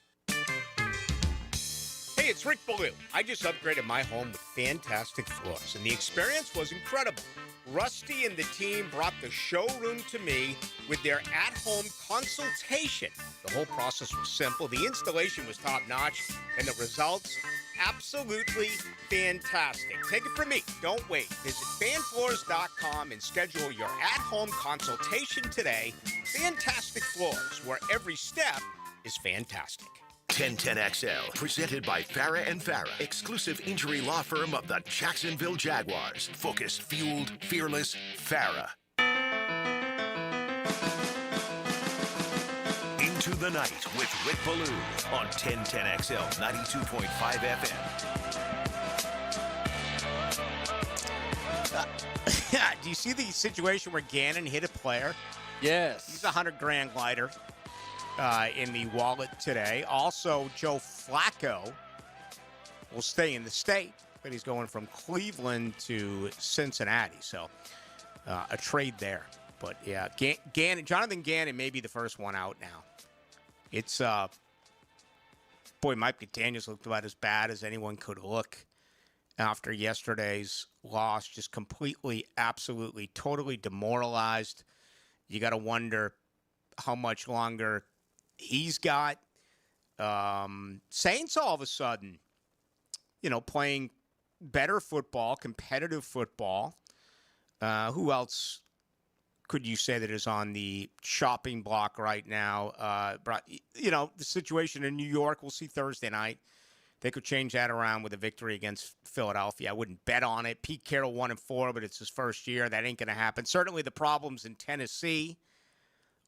Hey, it's Rick Ballou. I just upgraded my home with fantastic floors, and the experience was incredible. Rusty and the team brought the showroom to me with their at-home consultation. The whole process was simple, the installation was top-notch, and the results, absolutely fantastic. Take it from me. Don't wait. Visit fanfloors.com and schedule your at-home consultation today. Fantastic floors, where every step is fantastic. 1010XL, presented by Farah & Farah, exclusive injury law firm of the Jacksonville Jaguars. Focused, fueled, fearless, Farah. Into the Night with Rick Ballou on 1010XL 92.5 FM. Do you see the situation where Gannon hit a player? Yes. He's $100,000 lighter in the wallet today. Also, Joe Flacco will stay in the state, but he's going from Cleveland to Cincinnati. So a trade there. But yeah, Jonathan Gannon may be the first one out now. It's boy, Mike McDaniels looked about as bad as anyone could look after yesterday's loss. Just completely, absolutely, totally demoralized. You got to wonder how much longer he's got. Saints all of a sudden, playing better football, competitive football. Who else could you say that is on the chopping block right now? The situation in New York, we'll see Thursday night. They could change that around with a victory against Philadelphia. I wouldn't bet on it. Pete Carroll 1-4, but it's his first year. That ain't going to happen. Certainly the problems in Tennessee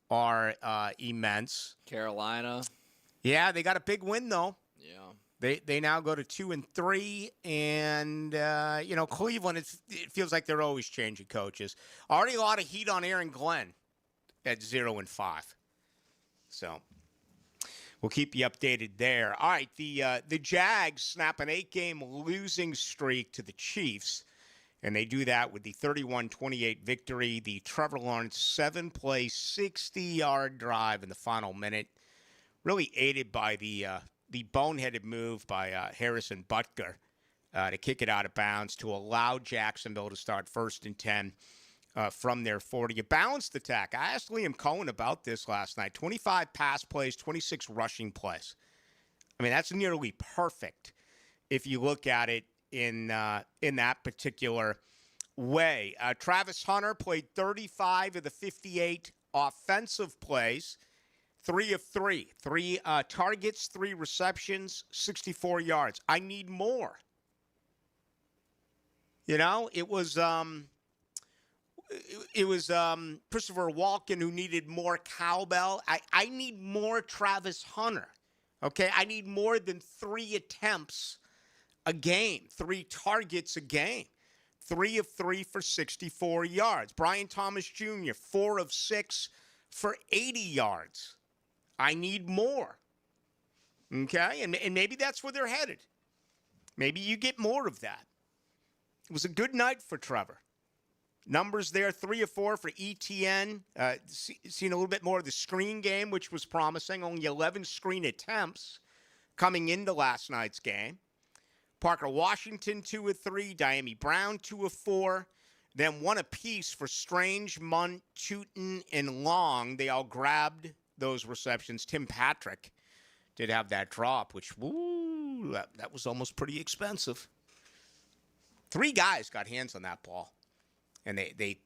are immense. Carolina. Yeah, they got a big win, though. Yeah. They now go to 2-3, and Cleveland. It feels like they're always changing coaches. Already a lot of heat on Aaron Glenn at 0-5. So we'll keep you updated there. All right, the Jags snap an 8-game losing streak to the Chiefs, and they do that with the 31-28 victory. The Trevor Lawrence 7-play, 60-yard drive in the final minute, really aided by the boneheaded move by Harrison Butker to kick it out of bounds to allow Jacksonville to start 1st and 10 from their 40. A balanced attack. I asked Liam Cohen about this last night. 25 pass plays, 26 rushing plays. I mean, that's nearly perfect if you look at it in that particular way. Travis Hunter played 35 of the 58 offensive plays. 3 of 3. 3 targets, 3 receptions, 64 yards. I need more. It was Christopher Walken who needed more cowbell. I need more Travis Hunter. Okay? I need more than 3 attempts a game, 3 targets a game. 3 of 3 for 64 yards. Brian Thomas Jr., 4 of 6 for 80 yards. I need more. Okay? And maybe that's where they're headed. Maybe you get more of that. It was a good night for Trevor. Numbers there, 3 of 4 for ETN. Seen a little bit more of the screen game, which was promising. Only 11 screen attempts coming into last night's game. Parker Washington, 2 of 3. Diami Brown, 2 of 4. Then 1 apiece for Strange, Munt, Tootin, and Long. They all grabbed those receptions. Tim Patrick did have that drop, which, that was almost pretty expensive. 3 guys got hands on that ball. And they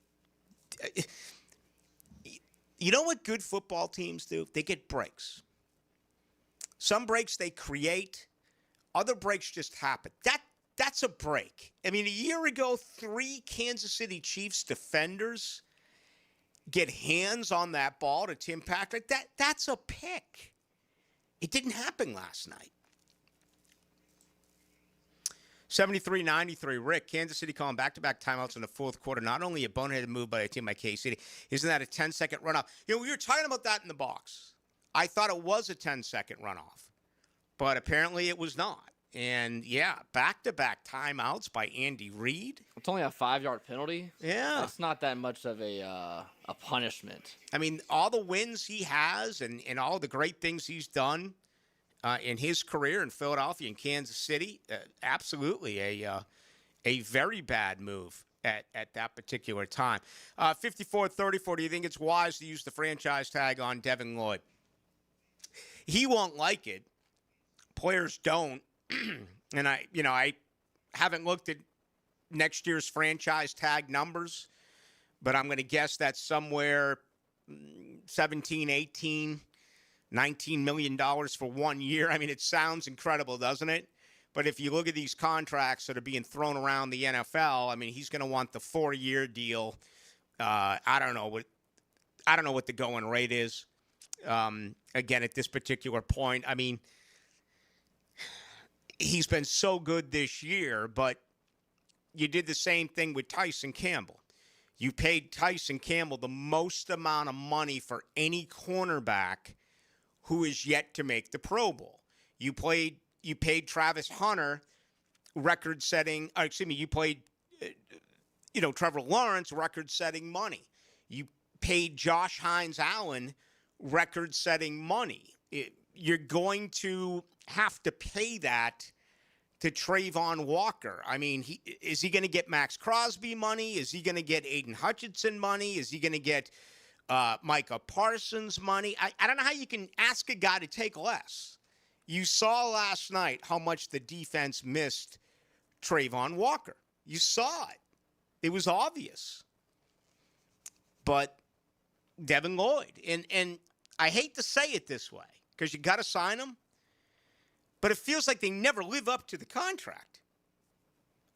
you know what good football teams do? They get breaks. Some breaks they create. Other breaks just happen. That's a break. I mean, a year ago, 3 Kansas City Chiefs defenders get hands on that ball to Tim Patrick. That's a pick. It didn't happen last night. 73-93, Rick, Kansas City calling back-to-back timeouts in the fourth quarter. Not only a boneheaded move by a team like KC, isn't that a 10-second runoff? We were talking about that in the box. I thought it was a 10-second runoff, but apparently it was not. And, yeah, back-to-back timeouts by Andy Reid. It's only a 5-yard penalty. Yeah. It's not that much of a punishment. I mean, all the wins he has and all the great things he's done in his career in Philadelphia and Kansas City, absolutely a very bad move at that particular time. 54-34, do you think it's wise to use the franchise tag on Devin Lloyd? He won't like it. Players don't. And I haven't looked at next year's franchise tag numbers, but I'm going to guess that's somewhere 17, 18, $19 million for 1 year. I mean, it sounds incredible, doesn't it? But if you look at these contracts that are being thrown around the NFL, I mean, he's going to want the 4-year deal. I don't know what the going rate is. Again, at this particular point, I mean, he's been so good this year, but you did the same thing with Tyson Campbell. You paid Tyson Campbell the most amount of money for any cornerback who is yet to make the Pro Bowl. You paid Travis Hunter record-setting, you paid, Trevor Lawrence record-setting money. You paid Josh Hines-Allen record-setting money. You're going to have to pay that to Trayvon Walker. I mean, is he going to get Max Crosby money? Is he going to get Aiden Hutchinson money? Is he going to get Micah Parsons money. I don't know how you can ask a guy to take less. You saw last night how much the defense missed Trayvon Walker. You saw it. It was obvious. But Devin Lloyd, and I hate to say it this way because you got to sign him, but it feels like they never live up to the contract.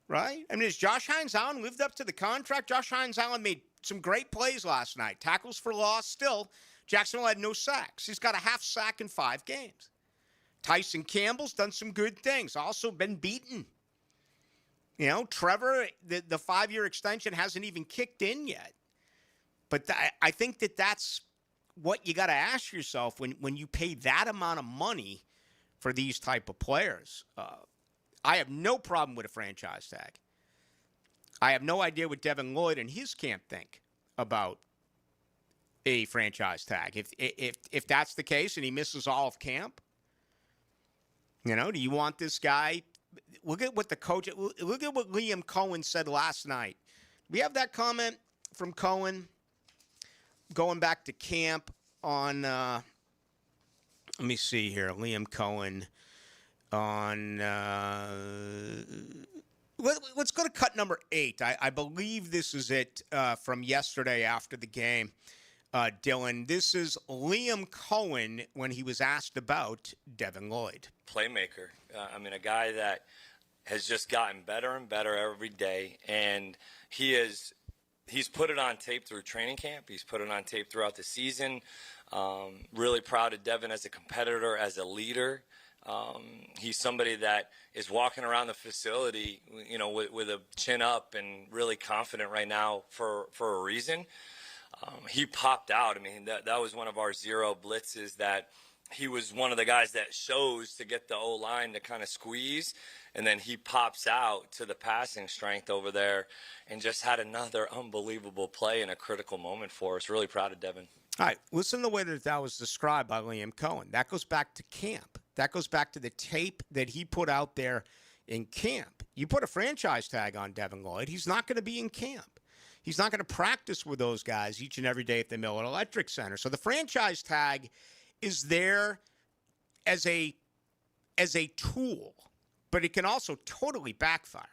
Right? I mean, has Josh Hines-Allen lived up to the contract? Josh Hines-Allen made some great plays last night. Tackles for loss. Still, Jacksonville had no sacks. He's got a half sack in 5 games. Tyson Campbell's done some good things. Also been beaten. You know, Trevor, the 5-year extension hasn't even kicked in yet. But I think that's what you got to ask yourself when you pay that amount of money for these type of players. I have no problem with a franchise tag. I have no idea what Devin Lloyd and his camp think about a franchise tag. If that's the case and he misses all of camp, you know, do you want this guy? Look at what the coach. Look at what Liam Cohen said last night. We have that comment from Cohen going back to camp on. Let me see here. Liam Cohen on. Let's go to cut number 8. I believe this is it from yesterday after the game. Dylan, this is Liam Cohen when he was asked about Devin Lloyd. Playmaker. I mean, a guy that has just gotten better and better every day, and he's put it on tape through training camp. He's put it on tape throughout the season. Really proud of Devin as a competitor, as a leader. He's somebody that is walking around the facility, you know, with a chin up and really confident right now for a reason. He popped out. I mean, that was one of our zero blitzes that he was one of the guys that shows to get the O-line to kind of squeeze, and then he pops out to the passing strength over there and just had another unbelievable play in a critical moment for us. Really proud of Devin. All right, listen to the way that was described by Liam Cohen. That goes back to camp. That goes back to the tape that he put out there in camp. You put a franchise tag on Devin Lloyd, he's not going to be in camp. He's not going to practice with those guys each and every day at the Miller Electric Center. So the franchise tag is there as a tool, but it can also totally backfire.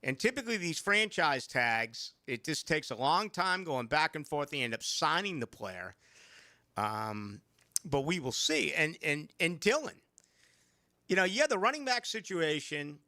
And typically these franchise tags, it just takes a long time going back and forth. They end up signing the player. But we will see. And Dylan, you know, you had the running back situation.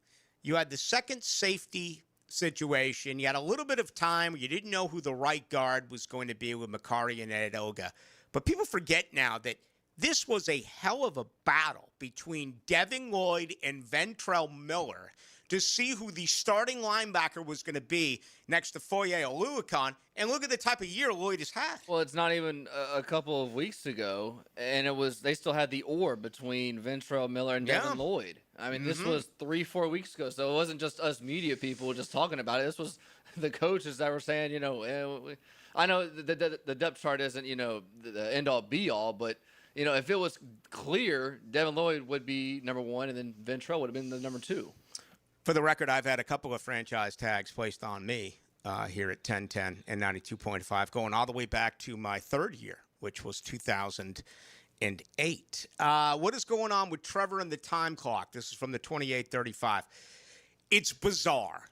You had the second safety situation. You had a little bit of time where you didn't know who the right guard was going to be with Makari and Edoga. But people forget now that this was a hell of a battle between Devin Lloyd and Ventrell Miller to see who the starting linebacker was going to be next to Foye Oluokun. And look at the type of year Lloyd has had. Well, it's not even a couple of weeks ago, and they still had the between Ventrell Miller and Devin Lloyd. I mean, this was 3-4 weeks ago, so it wasn't just us media people just talking about it. This was the coaches that were saying, you know, I know the depth chart isn't, you know, the end-all, be-all, but, you know, if it was clear, Devin Lloyd would be number 1, and then Ventrell would have been the number 2. For the record, I've had a couple of franchise tags placed on me here at 1010 and 92.5, going all the way back to my third year, which was 2008. What is going on with Trevor and the time clock? This is from the 28:35. It's bizarre,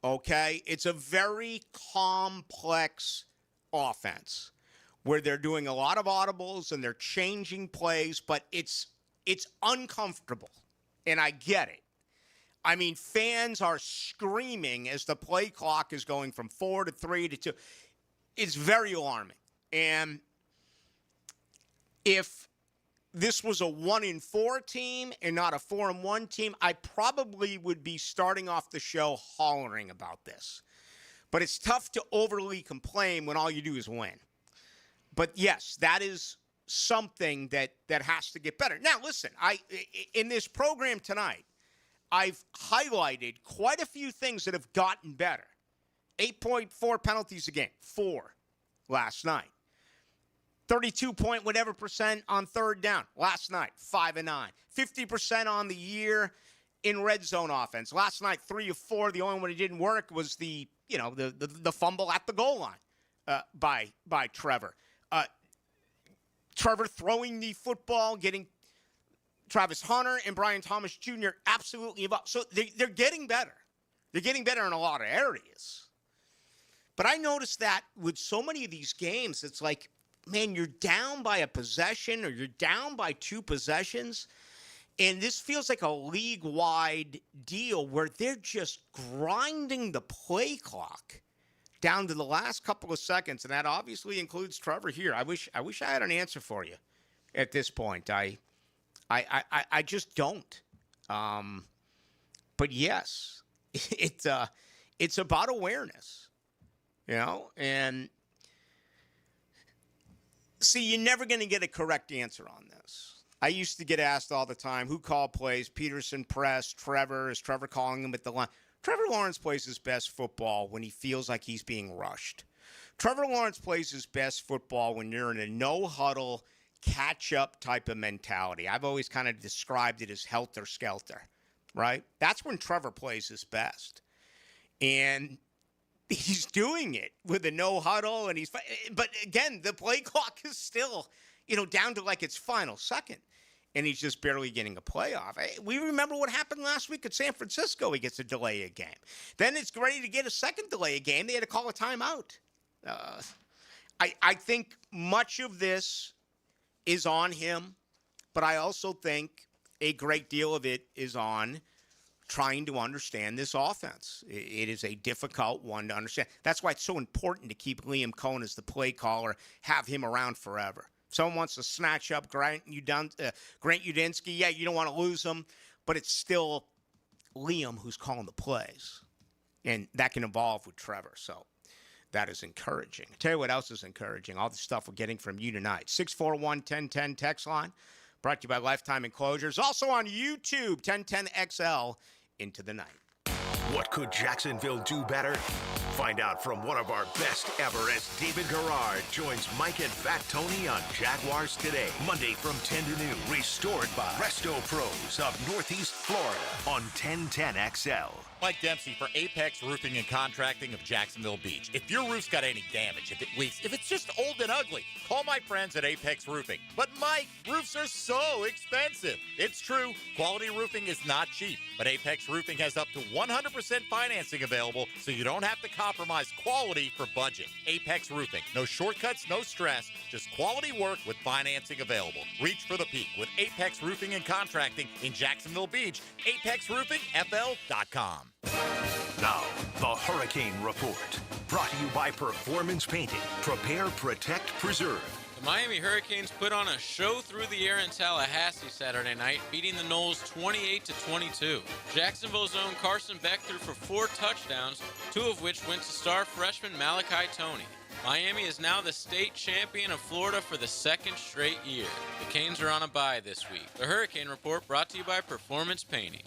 okay? It's a very complex offense where they're doing a lot of audibles and they're changing plays, but it's uncomfortable, and I get it. I mean, fans are screaming as the play clock is going from 4 to 3 to 2. It's very alarming. And if this was a 1-4 team and not a 4-1 team, I probably would be starting off the show hollering about this. But it's tough to overly complain when all you do is win. But yes, that is something that has to get better. Now, listen, in this program tonight, I've highlighted quite a few things that have gotten better. 8.4 penalties a game, 4 last night. 32% on third down last night, 5-9. 50% on the year in red zone offense. Last night, 3 of 4. The only one that didn't work was the fumble at the goal line by Trevor. Trevor throwing the football, getting Travis Hunter and Brian Thomas Jr. absolutely involved. So they're getting better. They're getting better in a lot of areas. But I noticed that with so many of these games, it's like, man, you're down by a possession or you're down by 2 possessions. And this feels like a league-wide deal where they're just grinding the play clock down to the last couple of seconds. And that obviously includes Trevor here. I wish I had an answer for you at this point. I just don't. But yes, it's about awareness, and see, you're never going to get a correct answer on this. I used to get asked all the time, who called plays? Peterson, press, Trevor. Is Trevor calling him at the line? Trevor Lawrence plays his best football when he feels like he's being rushed. Trevor Lawrence plays his best football when you're in a no-huddle, catch-up type of mentality. I've always kind of described it as helter-skelter, right? That's when Trevor plays his best. And he's doing it with a no-huddle, but again, the play clock is still, down to like its final second. And he's just barely getting a playoff. We remember what happened last week at San Francisco. He gets a delay a game. Then it's ready to get a second delay a game. They had to call a timeout. I think much of this is on him, but I also think a great deal of it is on trying to understand this offense. It is a difficult one to understand. That's why it's so important to keep Liam Cohen as the play caller, have him around forever. Someone wants to snatch up Grant Udinski. Yeah, you don't want to lose him, but it's still Liam who's calling the plays. And that can evolve with Trevor. So that is encouraging. I'll tell you what else is encouraging. All the stuff we're getting from you tonight. 641-1010 text line. Brought to you by Lifetime Enclosures. Also on YouTube, 1010XL into the night. What could Jacksonville do better? Find out from one of our best ever as David Garrard joins Mike and Fat Tony on Jaguars Today. Monday from 10 to noon. Restored by Resto Pros of Northeast Florida on 1010XL. Mike Dempsey for Apex Roofing and Contracting of Jacksonville Beach. If your roof's got any damage, if it leaks, if it's just old and ugly, call my friends at Apex Roofing. But Mike, roofs are so expensive. It's true, quality roofing is not cheap, but Apex Roofing has up to 100% financing available, so you don't have to compromise quality for budget. Apex Roofing, no shortcuts, no stress, just quality work with financing available. Reach for the peak with Apex Roofing and Contracting in Jacksonville Beach. ApexRoofingFL.com. Now, the Hurricane Report. Brought to you by Performance Painting. Prepare, protect, preserve. The Miami Hurricanes put on a show through the air in Tallahassee Saturday night, beating the Noles 28-22. Jacksonville's own Carson Beck threw for 4 touchdowns, 2 of which went to star freshman Malachi Toney. Miami is now the state champion of Florida for the 2nd straight year. The Canes are on a bye this week. The Hurricane Report brought to you by Performance Painting.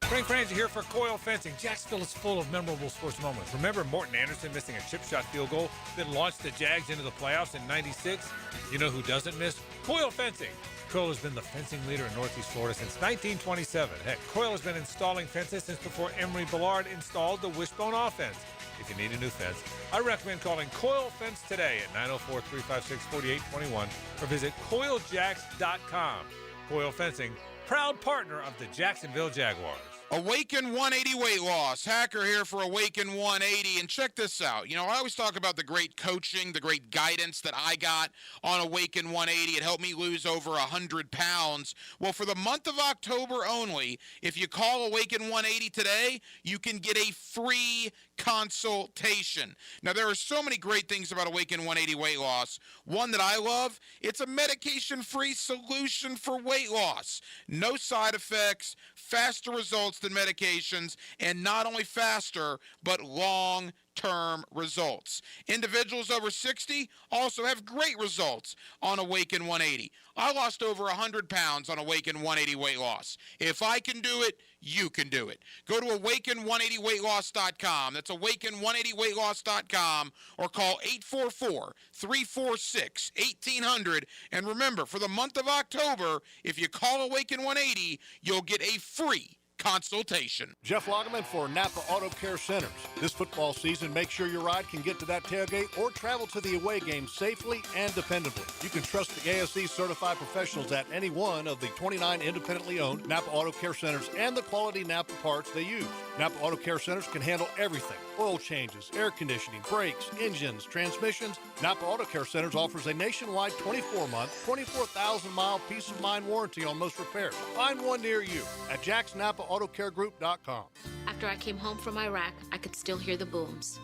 Frank Franzi here for Coil Fencing. Jacksonville is full of memorable sports moments. Remember Morton Anderson missing a chip shot field goal that launched the Jags into the playoffs in '96? You know who doesn't miss? Coil Fencing. Coil has been the fencing leader in Northeast Florida since 1927. Heck, Coil has been installing fences since before Emery Ballard installed the Wishbone offense. If you need a new fence, I recommend calling Coil Fence today at 904-356-4821 or visit coiljacks.com. Coil Fencing, proud partner of the Jacksonville Jaguars. Awaken 180 weight loss. Hacker here for Awaken 180. And check this out. I always talk about the great coaching, the great guidance that I got on Awaken 180. It helped me lose over 100 pounds. Well, for the month of October only, if you call Awaken 180 today, you can get a free consultation. Now, there are so many great things about Awaken 180 weight loss. One that I love, it's a medication-free solution for weight loss. No side effects, faster results than medications, and not only faster, but long-term results. Individuals over 60 also have great results on Awaken 180. I lost over 100 pounds on Awaken 180 weight loss. If I can do it, you can do it. Go to awaken180weightloss.com. That's awaken180weightloss.com or call 844-346-1800. And remember, for the month of October, if you call Awaken 180, you'll get a free consultation. Jeff Lagerman for Napa Auto Care Centers. This football season, make sure your ride can get to that tailgate or travel to the away game safely and dependably. You can trust the ASE certified professionals at any one of the 29 independently owned Napa Auto Care Centers and the quality Napa parts they use. Napa Auto Care Centers can handle everything: oil changes, air conditioning, brakes, engines, transmissions. Napa Auto Care Centers offers a nationwide 24-month, 24,000-mile peace of mind warranty on most repairs. Find one near you at jacksnapaautocaregroup.com. After I came home from Iraq, I could still hear the booms.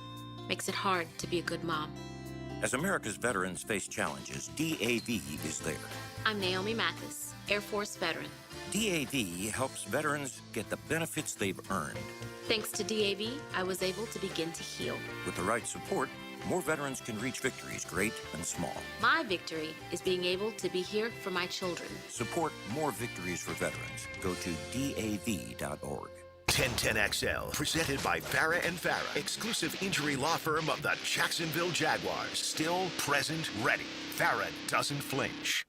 Makes it hard to be a good mom. As America's veterans face challenges, DAV is there. I'm Naomi Mathis, Air Force veteran. DAV helps veterans get the benefits they've earned. Thanks to DAV, I was able to begin to heal. With the right support, more veterans can reach victories, great and small. My victory is being able to be here for my children. Support more victories for veterans. Go to DAV.org. 1010XL, presented by Farah and Farah, exclusive injury law firm of the Jacksonville Jaguars. Still, present, ready. Farah doesn't flinch.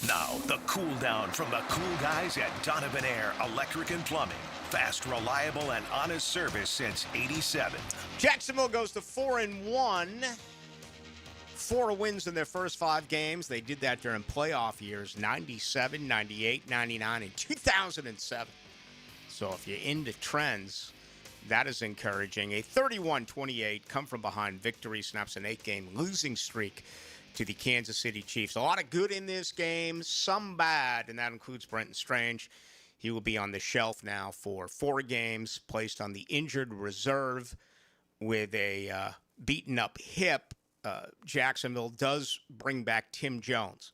Now, the cool down from the cool guys at Donovan Air Electric and Plumbing. Fast, reliable, and honest service since '87. Jacksonville goes to 4-1. 4 wins in their first 5 games. They did that during playoff years, 97, 98, 99, and 2007. So if you're into trends, that is encouraging. A 31-28 come-from-behind victory snaps an 8-game losing streak to the Kansas City Chiefs. A lot of good in this game, some bad, and that includes Brenton Strange. He will be on the shelf now for 4 games, placed on the injured reserve with a beaten-up hip. Jacksonville does bring back Tim Jones,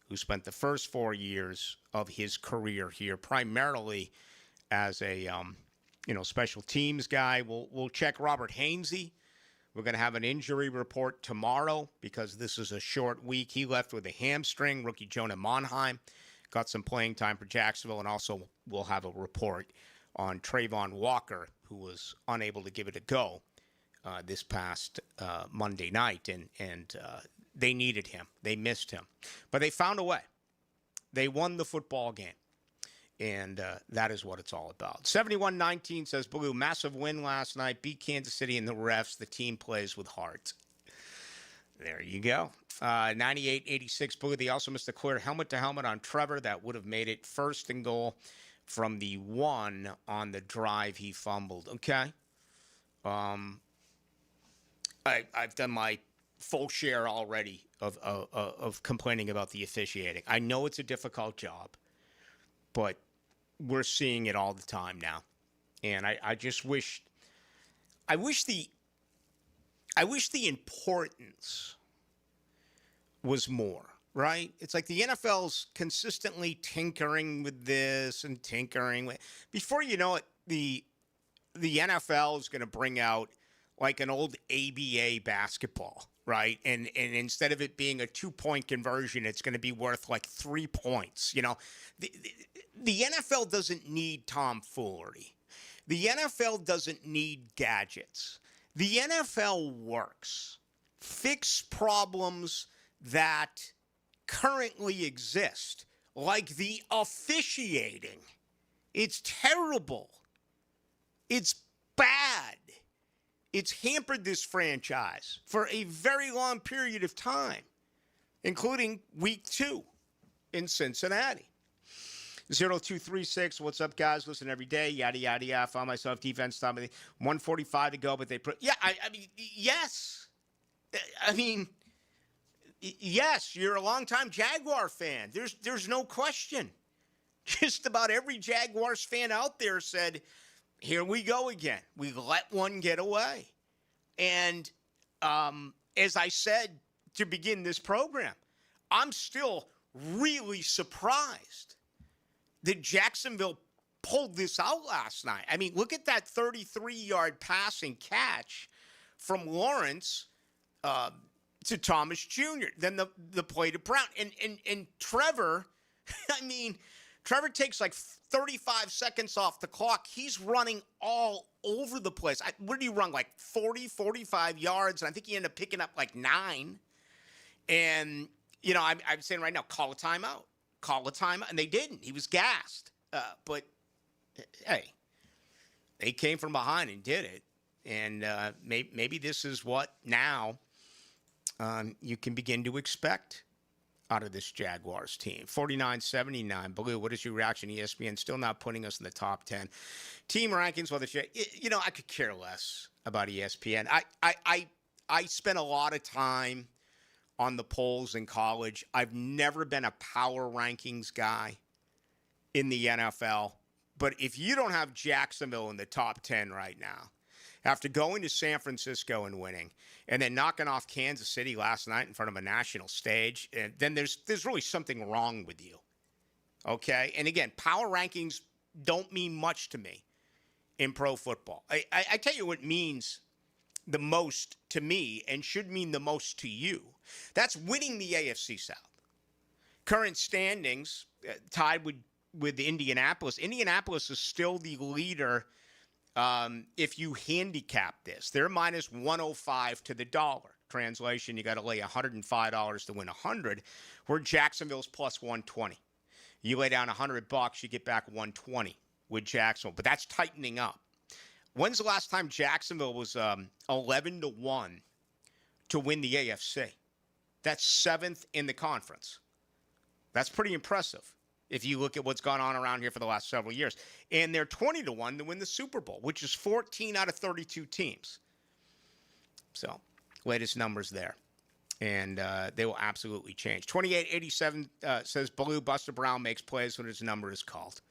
who spent the first 4 years of his career here primarily as a special teams guy. We'll check Robert Hainsey. We're going to have an injury report tomorrow because this is a short week. He left with a hamstring. Rookie Jonah Monheim got some playing time for Jacksonville, and also we'll have a report on Trayvon Walker, who was unable to give it a go this past Monday night, and they needed him. They missed him. But they found a way. They won the football game, and that is what it's all about. 71-19 says Ballou, massive win last night, beat Kansas City and the refs. The team plays with heart. There you go. 98-86 Ballou. They also missed a clear helmet-to-helmet on Trevor. That would have made it 1st and goal from the 1 on the drive he fumbled. Okay. I've done my full share already of complaining about the officiating. I know it's a difficult job, but we're seeing it all the time now. And I just wish the importance was more, right? It's like the NFL's consistently tinkering with this and tinkering with. Before you know it, the NFL is going to bring out like an old ABA basketball, right? And instead of it being a 2-point conversion, it's going to be worth like 3 points. You know, the NFL doesn't need tomfoolery. The NFL doesn't need gadgets. The NFL works. Fix problems that currently exist, like the officiating. It's terrible. It's bad. It's hampered this franchise for a very long period of time, including week 2 in Cincinnati. 0236, what's up, guys? Listen every day, yada, yada, yada. I found myself defense time. 145 to go, but they put, yes. Yes, you're a longtime Jaguar fan. There's no question. Just about every Jaguars fan out there said, here we go again. We let one get away. And as I said to begin this program, I'm still really surprised that Jacksonville pulled this out last night. I mean, look at that 33-yard passing catch from Lawrence to Thomas Jr., then the play to Brown. And Trevor, Trevor takes like 35 seconds off the clock. He's running all over the place. What did he run, like 40, 45 yards? And I think he ended up picking up like 9. And, I'm saying right now, call a timeout. Call a timeout. And they didn't. He was gassed. But hey, they came from behind and did it. And maybe this is what now you can begin to expect out of this Jaguars team. 49-79. Ballou, what is your reaction? ESPN still not putting us in the top 10. Team rankings, well, I could care less about ESPN. I spent a lot of time on the polls in college. I've never been a power rankings guy in the NFL. But if you don't have Jacksonville in the top 10 right now, after going to San Francisco and winning, and then knocking off Kansas City last night in front of a national stage, then there's really something wrong with you. Okay? And again, power rankings don't mean much to me in pro football. I tell you what means the most to me and should mean the most to you. That's winning the AFC South. Current standings tied with Indianapolis. Indianapolis is still the leader if you handicap this. They're minus 105 to the dollar. Translation, you got to lay $105 to win 100, where Jacksonville's plus 120. You lay down $100, you get back 120 with Jacksonville. But that's tightening up. When's the last time Jacksonville was 11-1 to win the AFC? That's 7th in the conference. That's pretty impressive if you look at what's gone on around here for the last several years. And they're 20-1 to win the Super Bowl, which is 14 out of 32 teams. So, latest numbers there. And they will absolutely change. 2887 says, Ballou, Buster Brown makes plays when his number is called.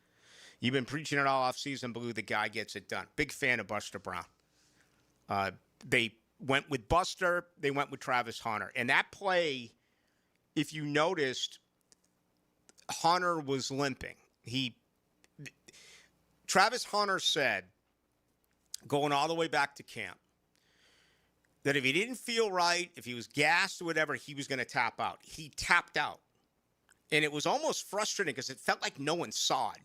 You've been preaching it all offseason, Ballou. The guy gets it done. Big fan of Buster Brown. They went with Buster. They went with Travis Hunter. And that play, if you noticed, Hunter was limping. Travis Hunter said, going all the way back to camp, that if he didn't feel right, if he was gassed or whatever, he was going to tap out. He tapped out. And it was almost frustrating because it felt like no one saw it.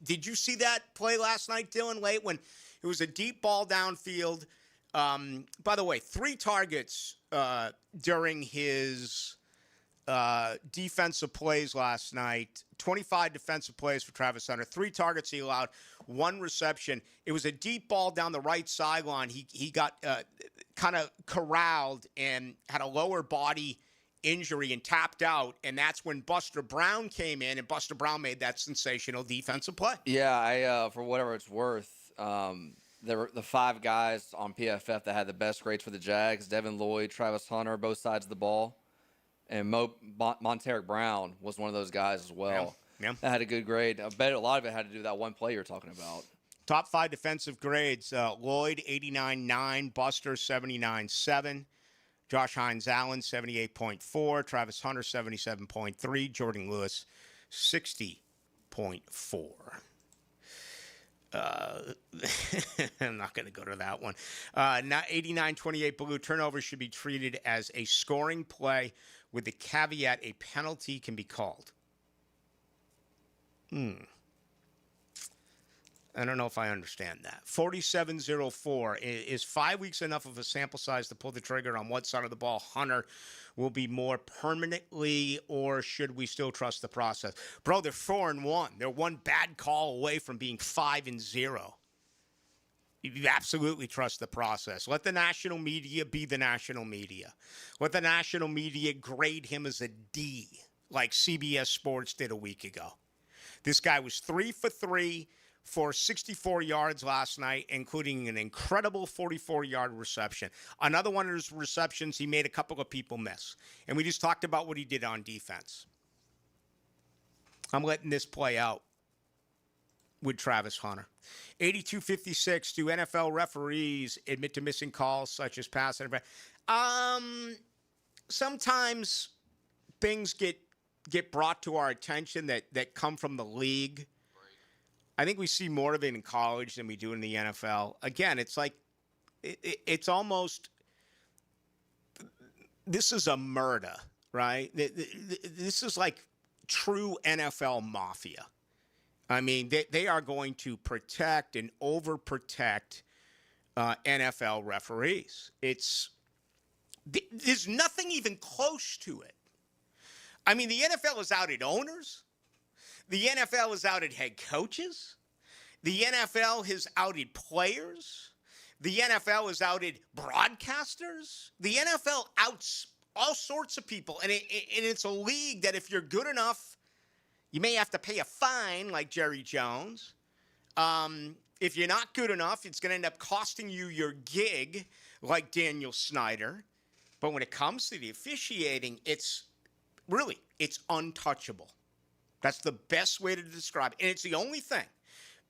Did you see that play last night, Dylan, late when it was a deep ball downfield? By the way, 3 targets during his defensive plays last night. 25 defensive plays for Travis Hunter. 3 targets he allowed, 1 reception. It was a deep ball down the right sideline. He got kind of corralled and had a lower body injury and tapped out, and that's when Buster Brown came in, and Buster Brown made that sensational defensive play. Yeah, I for whatever it's worth, there were the 5 guys on PFF that had the best grades for the Jags: Devin Lloyd, Travis Hunter, both sides of the ball, and Monteric Brown was one of those guys as well. Yeah. That had a good grade. I bet a lot of it had to do with that one play you're talking about. Top 5 defensive grades: Lloyd 89.9, Buster 79.7. Josh Hines-Allen, 78.4. Travis Hunter, 77.3. Jordan Lewis, 60.4. I'm not going to go to that one. Now, 89-28, Ballou. Turnovers should be treated as a scoring play with the caveat a penalty can be called. I don't know if I understand that. 47-04. Is 5 weeks enough of a sample size to pull the trigger on what side of the ball Hunter will be more permanently, or should we still trust the process? Bro, they're 4-1. They're one bad call away from being 5-0. You absolutely trust the process. Let the national media be the national media. Let the national media grade him as a D, like CBS Sports did a week ago. This guy was 3 for 3 for 64 yards last night, including an incredible 44-yard reception. Another one of his receptions, he made a couple of people miss. And we just talked about what he did on defense. I'm letting this play out with Travis Hunter. 82-56, do NFL referees admit to missing calls such as pass interference? Sometimes things get brought to our attention that come from the league. I think we see more of it in college than we do in the NFL. Again, it's like it's almost this is a murder, right? This is like true NFL mafia. I mean, they are going to protect and overprotect NFL referees. There's nothing even close to it. I mean, the NFL is out at owners. The NFL is out at head coaches. The NFL has outed players. The NFL has outed broadcasters. The NFL outs all sorts of people. And it's a league that if you're good enough, you may have to pay a fine like Jerry Jones. If you're not good enough, it's going to end up costing you your gig like Daniel Snyder. But when it comes to the officiating, it's untouchable. That's the best way to describe it. And it's the only thing.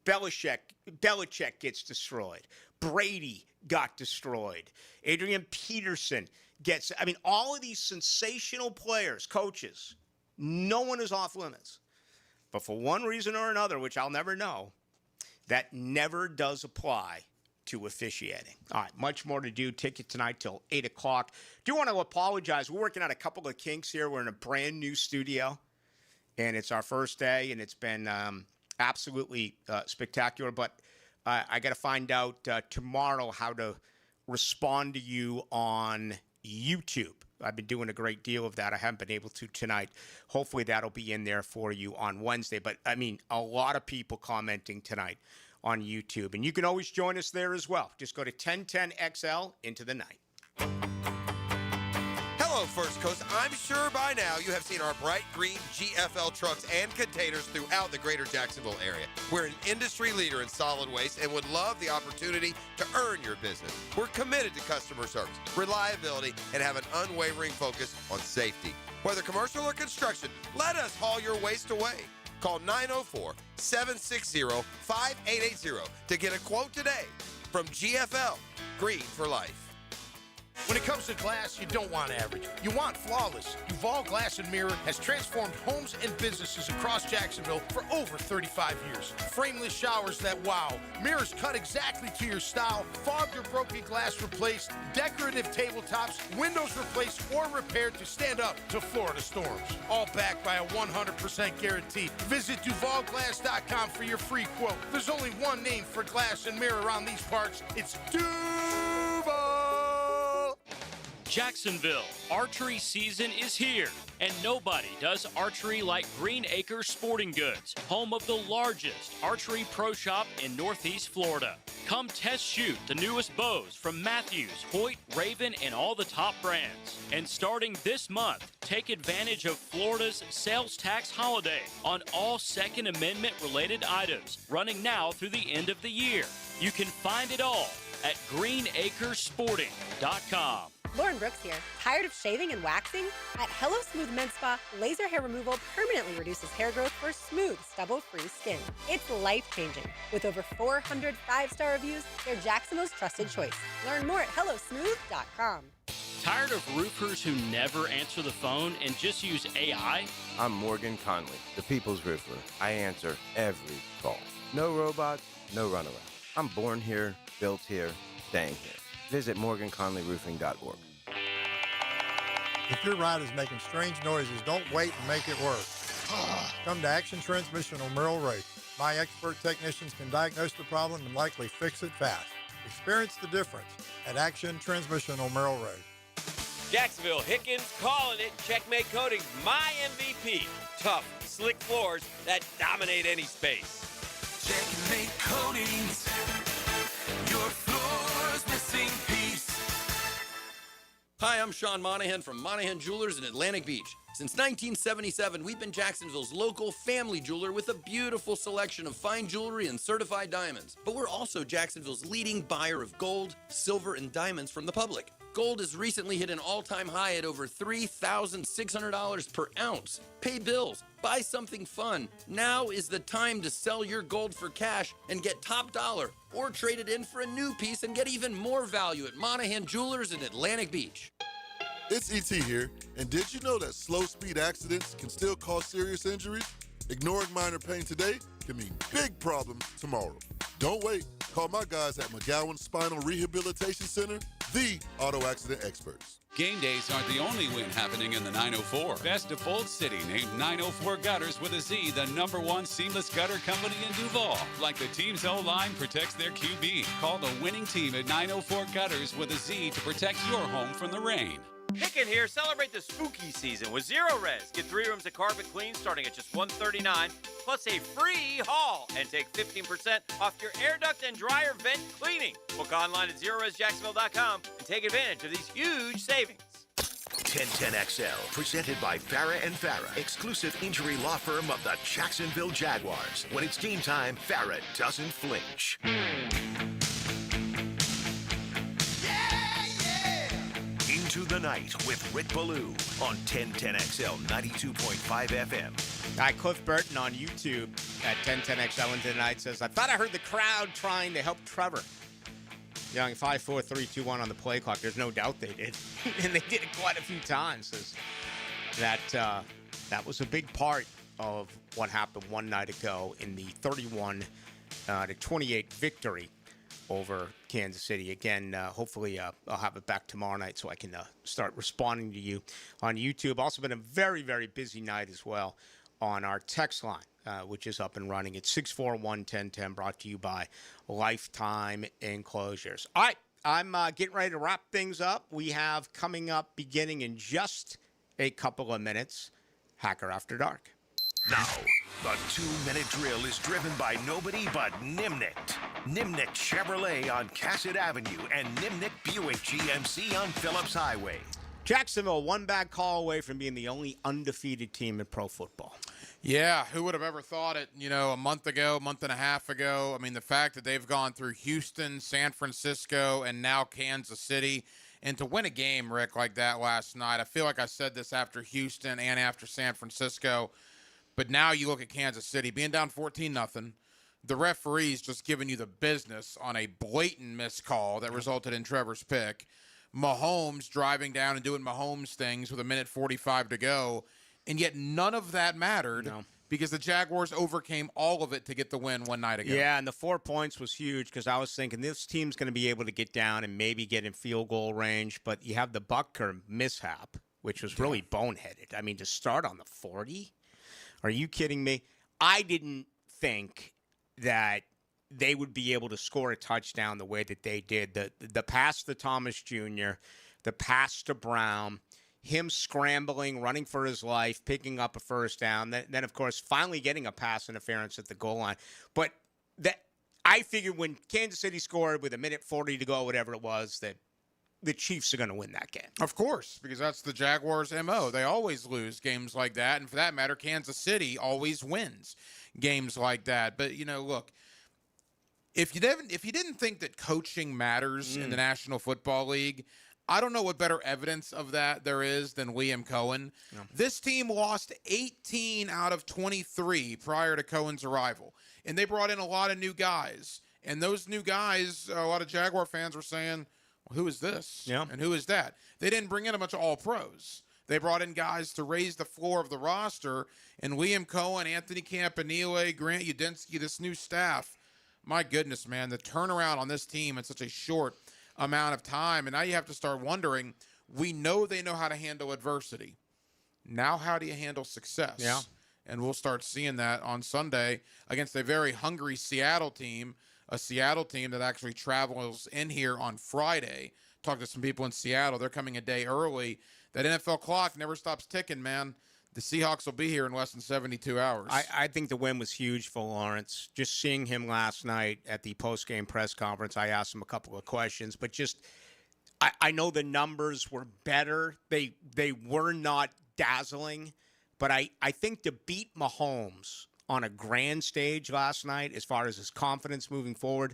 Belichick gets destroyed. Brady got destroyed. Adrian Peterson gets, all of these sensational players, coaches, no one is off limits. But for one reason or another, which I'll never know, that never does apply to officiating. All right, much more to do. Ticket tonight till 8 o'clock. Do want to apologize. We're working out a couple of kinks here. We're in a brand new studio, and it's our first day, and it's been absolutely spectacular. But I got to find out tomorrow how to respond to you on YouTube. I've been doing a great deal of that. I haven't been able to tonight. Hopefully that'll be in there for you on Wednesday. But, a lot of people commenting tonight on YouTube. And you can always join us there as well. Just go to 1010XL into the night. Hello, First Coast. I'm sure by now you have seen our bright green GFL trucks and containers throughout the greater Jacksonville area. We're an industry leader in solid waste and would love the opportunity to earn your business. We're committed to customer service, reliability, and have an unwavering focus on safety. Whether commercial or construction, let us haul your waste away. Call 904-760-5880 to get a quote today from GFL, Green for Life. When it comes to glass, you don't want average. You want flawless. Duval Glass & Mirror has transformed homes and businesses across Jacksonville for over 35 years. Frameless showers that wow, mirrors cut exactly to your style, fogged or broken glass replaced, decorative tabletops, windows replaced or repaired to stand up to Florida storms. All backed by a 100% guarantee. Visit DuvalGlass.com for your free quote. There's only one name for glass and mirror around these parts. It's Duval! Jacksonville, archery season is here, and nobody does archery like Green Acres Sporting Goods, home of the largest archery pro shop in Northeast Florida. Come test shoot the newest bows from Matthews, Hoyt, Raven, and all the top brands. And starting this month, take advantage of Florida's sales tax holiday on all Second Amendment related items, running now through the end of the year. You can find it all at greenacresporting.com. Lauren Brooks here. Tired of shaving and waxing? At Hello Smooth Men's Spa, laser hair removal permanently reduces hair growth for smooth, stubble-free skin. It's life-changing. With over 400 five-star reviews, they're Jacksonville's trusted choice. Learn more at hellosmooth.com. Tired of roofers who never answer the phone and just use AI? I'm Morgan Conley, the People's Roofer. I answer every call. No robots, no runaround. I'm born here, built here, staying here. Visit MorganConleyRoofing.org. If your ride is making strange noises, don't wait and make it work. Come to Action Transmission on Merrill Road. My expert technicians can diagnose the problem and likely fix it fast. Experience the difference at Action Transmission on Merrill Road. Jacksonville, Hickens calling it. Checkmate Coatings, my MVP. Tough, slick floors that dominate any space. Checkmate Coatings, your floor's missing piece. Hi, I'm Sean Monahan from Monahan Jewelers in Atlantic Beach. Since 1977, we've been Jacksonville's local family jeweler with a beautiful selection of fine jewelry and certified diamonds. But we're also Jacksonville's leading buyer of gold, silver, and diamonds from the public. Gold has recently hit an all-time high at over $3,600 per ounce. Pay bills, buy something fun. Now is the time to sell your gold for cash and get top dollar, or trade it in for a new piece and get even more value at Monahan Jewelers in Atlantic Beach. It's E.T. here, and did you know that slow speed accidents can still cause serious injuries? Ignoring minor pain today can mean big problems tomorrow. Don't wait. Call my guys at McGowan Spinal Rehabilitation Center, the auto accident experts. Game days aren't the only win happening in the 904. Best of Bold City named 904 Gutters with a Z the #1 seamless gutter company in Duval. Like the team's O-line protects their QB. Call the winning team at 904 Gutters with a Z to protect your home from the rain. Hicken here. Celebrate the spooky season with Zero Res. Get 3 rooms of carpet clean starting at just $139, plus a free haul, and take 15% off your air duct and dryer vent cleaning. Book online at ZeroResJacksonville.com and take advantage of these huge savings. 1010XL, presented by Farah and Farah, exclusive injury law firm of the Jacksonville Jaguars. When it's game time, Farah doesn't flinch. Into the Night with Rick Ballou on 1010XL 92.5 FM. Cliff Burton on YouTube at 1010XL Into the Night says, I thought I heard the crowd trying to help Trevor. Young 5, 4, 3, 2, 1 on the play clock. There's no doubt they did. And they did it quite a few times. Says that was a big part of what happened one night ago in the 31-28 victory over Kansas City. Again, hopefully I'll have it back tomorrow night so I can start responding to you on YouTube. Also been a very, very busy night as well on our text line, which is up and running. It's 641-1010, brought to you by Lifetime Enclosures. All right, I'm getting ready to wrap things up. We have coming up, beginning in just a couple of minutes, Hacker After Dark. Now, the 2-minute drill is driven by nobody but Nimnicht. Nimnicht Chevrolet on Cassett Avenue and Nimnicht Buick GMC on Phillips Highway. Jacksonville, one bad call away from being the only undefeated team in pro football. Yeah, who would have ever thought it, a month and a half ago. I mean, the fact that they've gone through Houston, San Francisco, and now Kansas City, and to win a game, Rick, like that last night, I feel like I said this after Houston and after San Francisco, but now you look at Kansas City, being down 14-0, the referees just giving you the business on a blatant missed call that resulted in Trevor's pick. Mahomes driving down and doing Mahomes things with 1:45 to go, and yet none of that mattered because the Jaguars overcame all of it to get the win one night ago. Yeah, and the 4 points was huge because I was thinking this team's going to be able to get down and maybe get in field goal range, but you have the Butker mishap, which was really boneheaded. I mean, to start on the 40? Are you kidding me? I didn't think that they would be able to score a touchdown the way that they did. The pass to Thomas Jr., the pass to Brown, him scrambling, running for his life, picking up a first down, then of course, finally getting a pass interference at the goal line. But that I figured when Kansas City scored with 1:40 to go, whatever it was, that the Chiefs are going to win that game. Of course, because that's the Jaguars' MO. They always lose games like that, and for that matter, Kansas City always wins games like that. But, look, if you didn't think that coaching matters in the National Football League, I don't know what better evidence of that there is than Liam Cohen. No. This team lost 18 out of 23 prior to Cohen's arrival, and they brought in a lot of new guys. And those new guys, a lot of Jaguar fans were saying, well, who is this? Yeah. And who is that? They didn't bring in a bunch of all-pros. They brought in guys to raise the floor of the roster, and Liam Cohen, Anthony Campanile, Grant Udinski, this new staff, my goodness, man, the turnaround on this team in such a short amount of time. And now you have to start wondering, we know they know how to handle adversity. Now how do you handle success? Yeah. And we'll start seeing that on Sunday against a very hungry Seattle team, a Seattle team that actually travels in here on Friday. Talked to some people in Seattle. They're coming a day early. That NFL clock never stops ticking, man. The Seahawks will be here in less than 72 hours. I think the win was huge for Lawrence. Just seeing him last night at the post-game press conference, I asked him a couple of questions, but I know the numbers were better. They were not dazzling, but I think to beat Mahomes on a grand stage last night, as far as his confidence moving forward,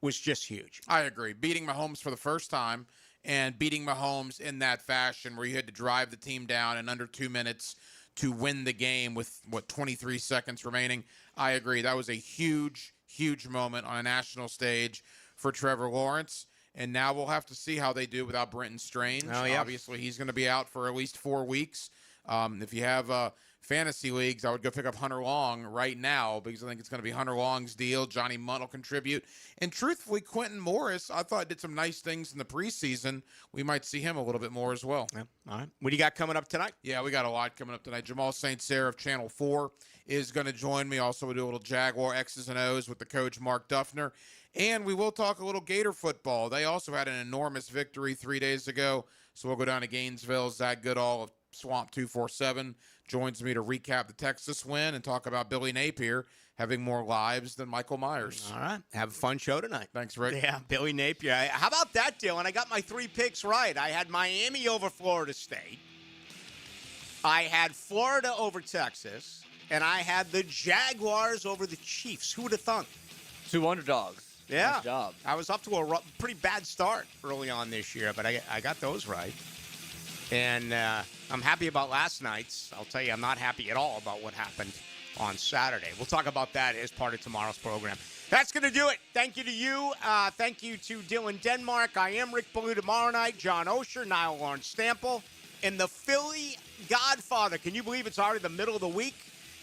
was just huge. I agree. Beating Mahomes for the first time and beating Mahomes in that fashion where you had to drive the team down in under 2 minutes to win the game with, 23 seconds remaining. I agree. That was a huge, huge moment on a national stage for Trevor Lawrence. And now we'll have to see how they do without Brenton Strange. Oh, yeah. Obviously, he's going to be out for at least 4 weeks. If you have fantasy leagues, I would go pick up Hunter Long right now because I think it's going to be Hunter Long's deal. Johnny Munt will contribute. And truthfully, Quentin Morris, I thought did some nice things in the preseason. We might see him a little bit more as well. Yeah. All right. What do you got coming up tonight? Yeah, we got a lot coming up tonight. Jamal St. Cyr of Channel 4 is going to join me. Also, we'll do a little Jaguar X's and O's with the coach, Mark Duffner. And we will talk a little Gator football. They also had an enormous victory 3 days ago. So we'll go down to Gainesville. Zach Goodall of Swamp 247 joins me to recap the Texas win and talk about Billy Napier having more lives than Michael Myers. All right. Have a fun show tonight. Thanks, Rick. Yeah, Billy Napier. How about that, Dylan? I got my 3 picks right. I had Miami over Florida State. I had Florida over Texas. And I had the Jaguars over the Chiefs. Who would have thunk? 2 underdogs. Yeah. Nice job. I was up to a pretty bad start early on this year, but I got those right. And I'm happy about last night's. I'll tell you, I'm not happy at all about what happened on Saturday. We'll talk about that as part of tomorrow's program. That's going to do it. Thank you to you. Thank you to Dylan Denmark. I am Rick Ballou tomorrow night. John Osher, Niall Lawrence Stample, and the Philly Godfather. Can you believe it's already the middle of the week?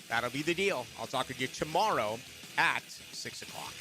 That'll be the deal. I'll talk to you tomorrow at 6 o'clock.